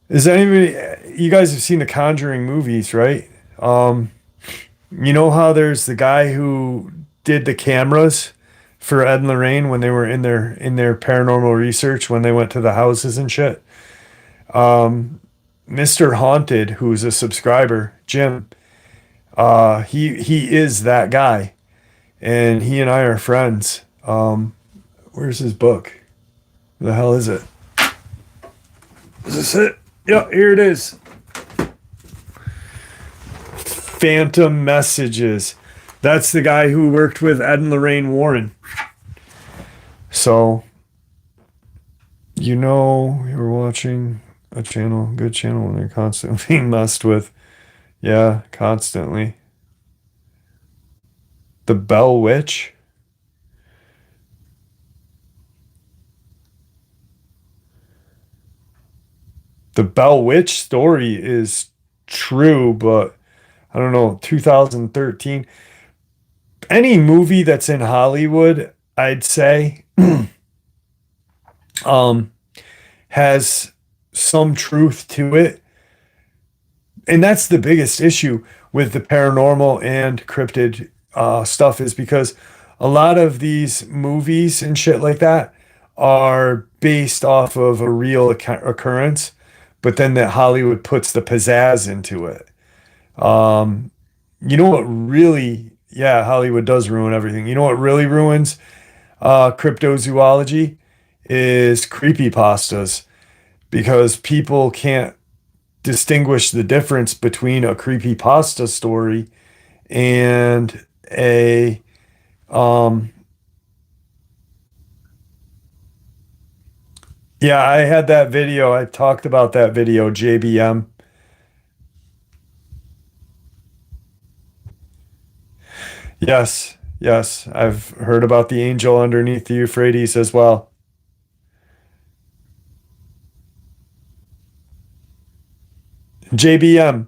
is anybody, you guys have seen the Conjuring movies, right? You know how there's the guy who did the cameras for Ed and Lorraine when they were in their paranormal research, when they went to the houses and shit? Mr. Haunted, who's a subscriber, Jim, he is that guy, and he and I are friends. Where's his book? Where the hell is it? Is this it? Yeah, here it is. Phantom Messages. That's the guy who worked with Ed and Lorraine Warren. So, you're watching a channel, good channel, when they're constantly being messed with. Yeah, constantly. The Bell Witch. The Bell Witch story is true, but I don't know, 2013. any movie that's in Hollywood, I'd say, um, has some truth to it. And that's the biggest issue with the paranormal and cryptid stuff, is because a lot of these movies and shit like that are based off of a real occurrence, but then that Hollywood puts the pizzazz into it. Um, you know what really, yeah, Hollywood does ruin everything. You know what really ruins cryptozoology is creepypastas, because people can't distinguish the difference between a creepypasta story and a um yeah, I had that video. I talked about that video, JBM. Yes, yes, I've heard about the angel underneath the Euphrates as well. JBM,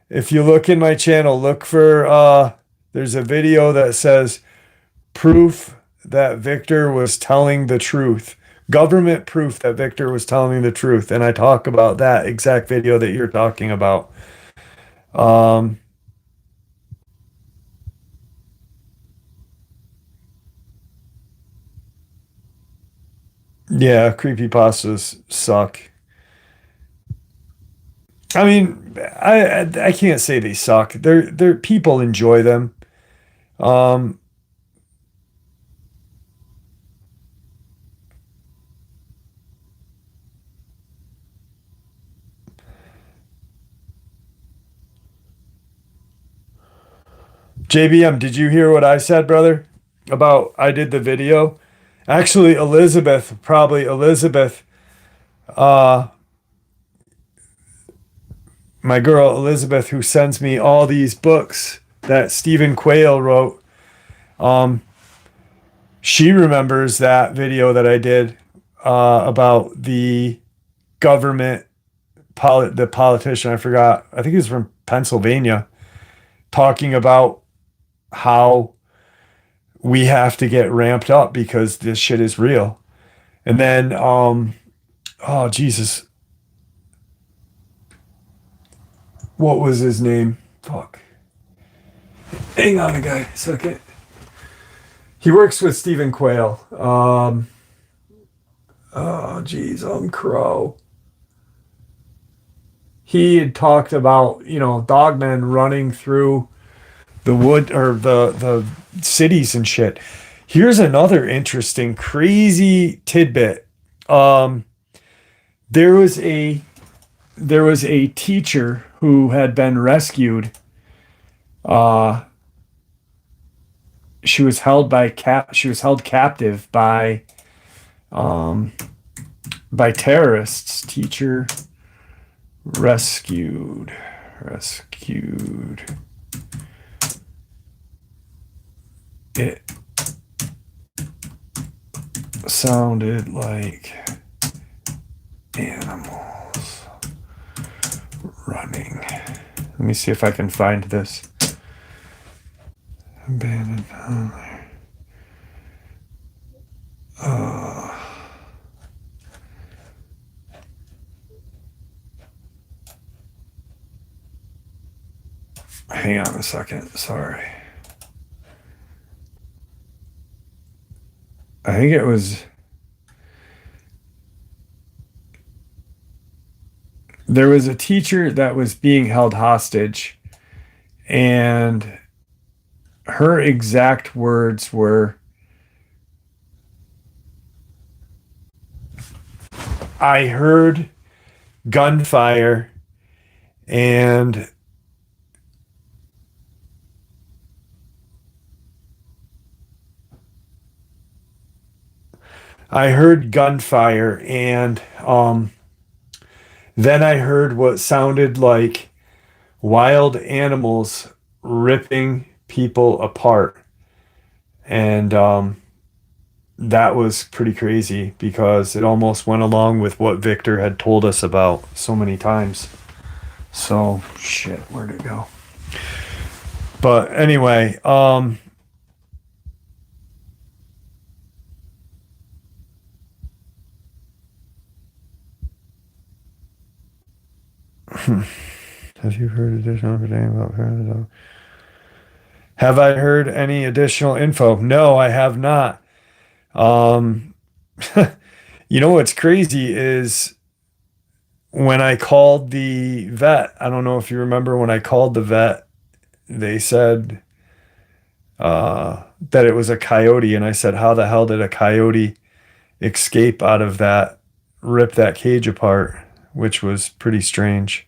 if you look in my channel, look for there's a video that says proof that Victor was telling the truth. Government proof that Victor was telling the truth. And I talk about that exact video that you're talking about. Um, yeah, creepypastas suck. I mean, I can't say they suck. They're people enjoy them. Um, JBM, did you hear what I said, brother? About I did the video? Actually, Elizabeth, uh, my girl Elizabeth, who sends me all these books that Stephen Quayle wrote, um, she remembers that video that I did about the government, the politician, I forgot, I think he was from Pennsylvania, talking about how we have to get ramped up because this shit is real. And then, oh, Jesus. What was his name? Fuck. Hang on a guy, a second. He works with Stephen Quayle. Oh, geez, Crow. He had talked about, Dogman running through the wood or the cities and shit. Here's another interesting, crazy tidbit. Um, there was a teacher who had been rescued. Uh, she was held captive by terrorists. Teacher rescued. It sounded like animals running. Let me see if I can find this. Abandoned. Hang on a second. Sorry. I think it was. There was a teacher that was being held hostage, and her exact words were, I heard gunfire and then I heard what sounded like wild animals ripping people apart. And that was pretty crazy because it almost went along with what Victor had told us about so many times. So, shit, where'd it go? But anyway, Have you heard additional information about parents? Have I heard any additional info? No, I have not. Um, you know what's crazy is when I called the vet, I don't know if you remember when I called the vet, they said that it was a coyote. And I said, how the hell did a coyote escape out of that, rip that cage apart, which was pretty strange.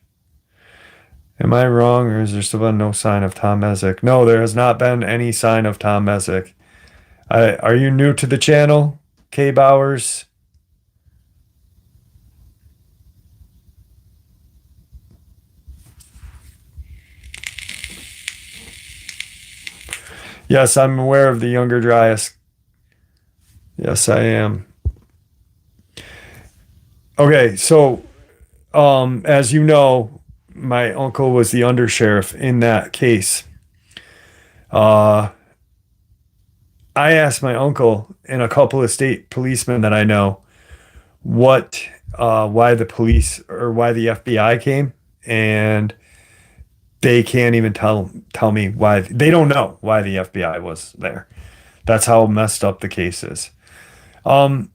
Am I wrong, or is there still been no sign of Tom Messick? No, there has not been any sign of Tom Messick. Are you new to the channel, K Bowers? Yes, I'm aware of the Younger Dryas. Yes, I am. Okay, so as you know, my uncle was the undersheriff in that case. Uh, I asked my uncle and a couple of state policemen that I know what why the police or why the FBI came, and they can't even tell me why. They don't know why the FBI was there. That's how messed up the case is. Um,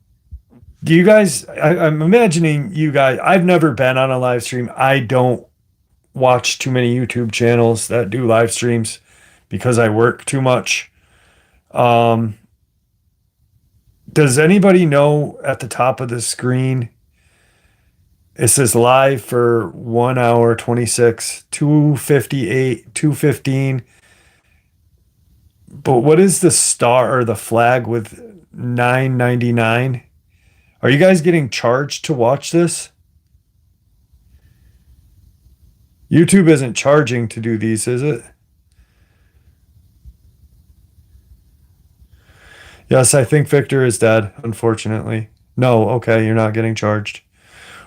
do you guys? I'm imagining you guys. I've never been on a live stream. I don't watch too many YouTube channels that do live streams because I work too much. Um, does anybody know at the top of the screen? It says live for 1 hour 26, 258, 215. But what is the star or the flag with 9.99? Are you guys getting charged to watch this? YouTube isn't charging to do these, is it? Yes, I think Victor is dead, unfortunately. No, okay, you're not getting charged.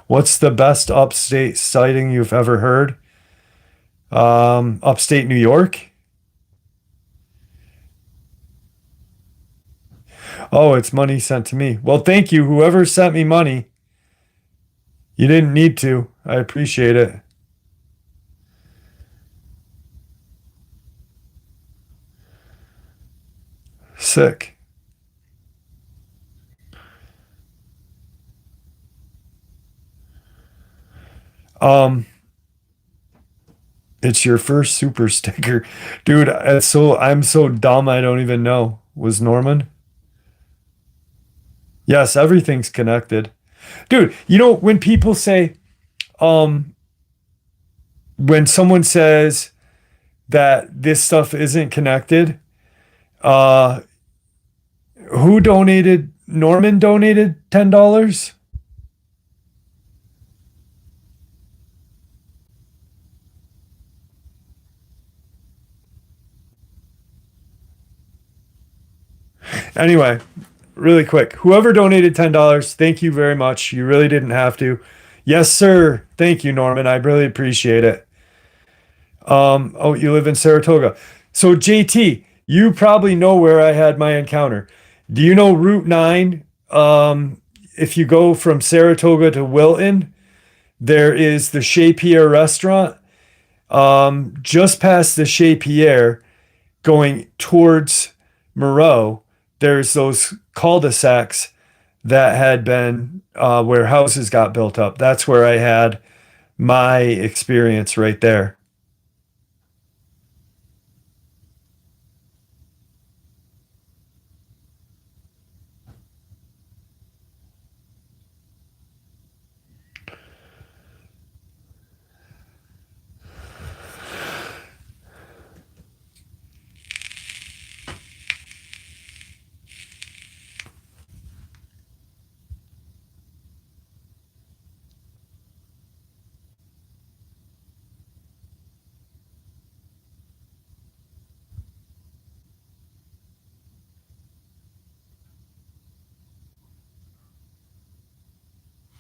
What's the best upstate sighting you've ever heard? Upstate New York? Oh, it's money sent to me. Well, thank you, whoever sent me money. You didn't need to. I appreciate it. Sick. Um, it's your first super sticker. Dude, I'm so dumb I don't even know. Was Norman? Yes, everything's connected. Dude, you know when people say, um, when someone says that this stuff isn't connected, uh, who donated? Norman donated $10? Anyway, really quick. Whoever donated $10, thank you very much. You really didn't have to. Yes, sir. Thank you, Norman. I really appreciate it. Oh, you live in Saratoga. So JT, you probably know where I had my encounter. Do you know Route 9? If you go from Saratoga to Wilton, there is the Chez Pierre restaurant. Just past the Chez Pierre, going towards Moreau, there's those cul-de-sacs that had been where houses got built up. That's where I had my experience right there.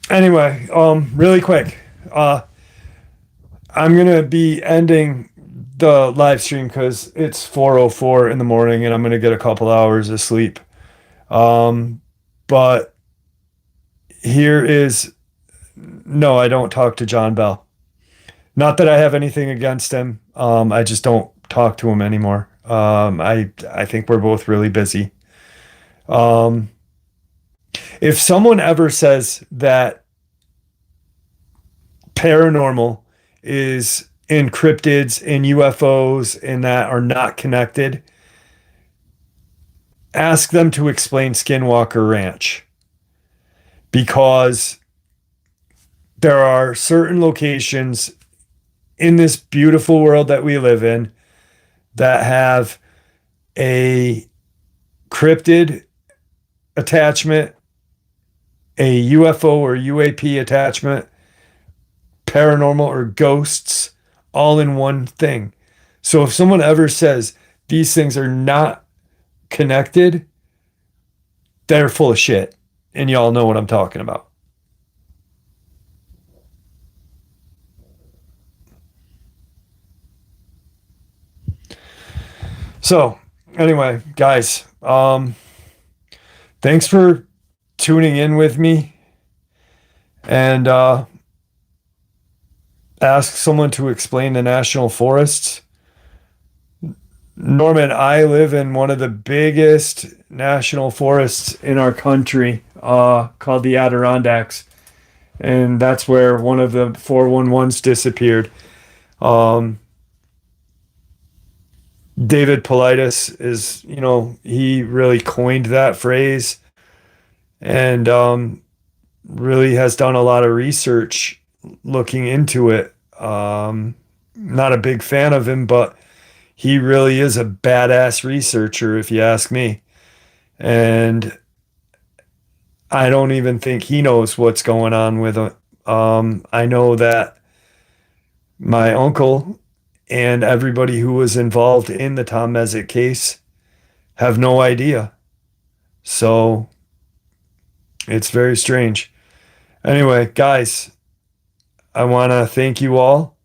Anyway, really quick. I'm gonna be ending the live stream because it's 4:04 in the morning and I'm gonna get a couple hours of sleep. Um, but here is no, I don't talk to John Bell. Not that I have anything against him. I just don't talk to him anymore. I think we're both really busy. Um, if someone ever says that paranormal is in cryptids and UFOs and that are not connected, ask them to explain Skinwalker Ranch, because there are certain locations in this beautiful world that we live in that have a cryptid attachment, a UFO or UAP attachment, paranormal or ghosts, all in one thing. So if someone ever says these things are not connected, they're full of shit. And y'all know what I'm talking about. So anyway, guys, thanks for tuning in with me, and ask someone to explain the national forests. Norman, I live in one of the biggest national forests in our country, called the Adirondacks. And that's where one of the 411s disappeared. Um, David Politis is, he really coined that phrase, and really has done a lot of research looking into it. Not a big fan of him, but he really is a badass researcher, if you ask me. And I don't even think he knows what's going on with it. I know that my uncle and everybody who was involved in the Tom Mezek case have no idea. So it's very strange. Anyway, guys, I want to thank you all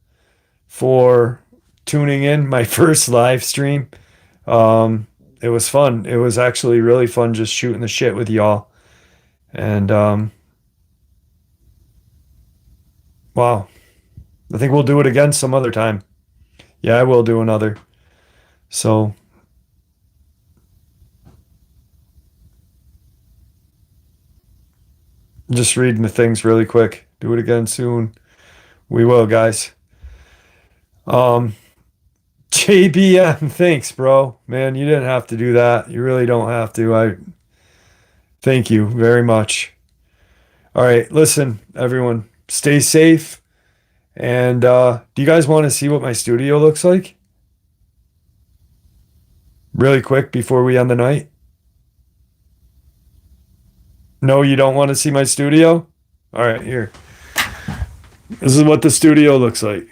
for tuning in my first live stream. It was fun. It was actually really fun just shooting the shit with y'all. And wow, I think we'll do it again some other time. Yeah, I will do another. So just reading the things really quick. Do it again soon. We will, guys. JBM, thanks, bro. Man, you didn't have to do that. You really don't have to. I thank you very much. All right, listen, everyone, stay safe. And do you guys want to see what my studio looks like? Really quick before we end the night? No, you don't want to see my studio? All right, here. This is what the studio looks like.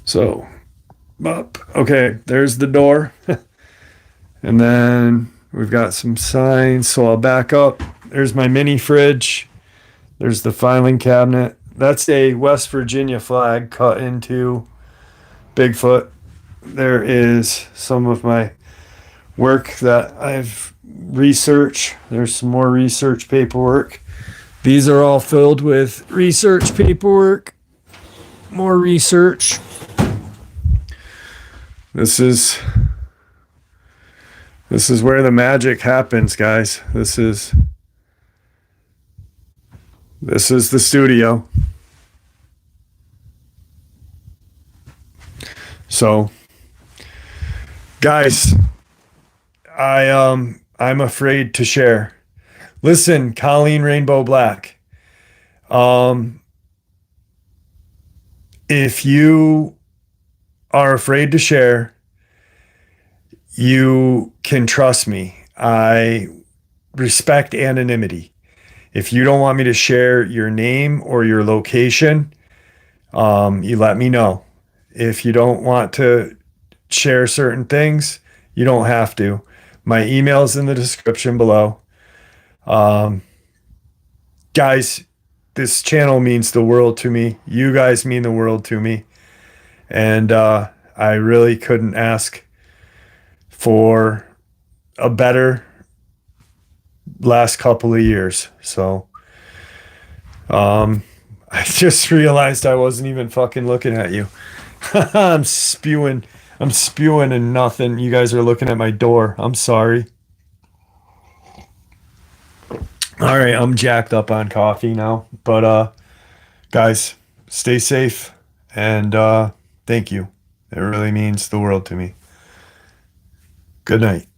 So, up. Okay, there's the door. And then we've got some signs, so I'll back up. There's my mini fridge. There's the filing cabinet. That's a West Virginia flag cut into Bigfoot. There is some of my work that I've researched. There's some more research paperwork. These are all filled with research paperwork. More research. This is where the magic happens, guys. This is the studio. So, guys, I'm afraid to share. Listen, Colleen Rainbow Black. If you are afraid to share, you can trust me. I respect anonymity. If you don't want me to share your name or your location, you let me know. If you don't want to share certain things, you don't have to. My email's in the description below. Guys, this channel means the world to me. You guys mean the world to me. And I really couldn't ask for a better last couple of years. So I just realized I wasn't even fucking looking at you. I'm spewing. I'm spewing and nothing. You guys are looking at my door. I'm sorry. All right, I'm jacked up on coffee now. But guys, stay safe and thank you. It really means the world to me. Good night.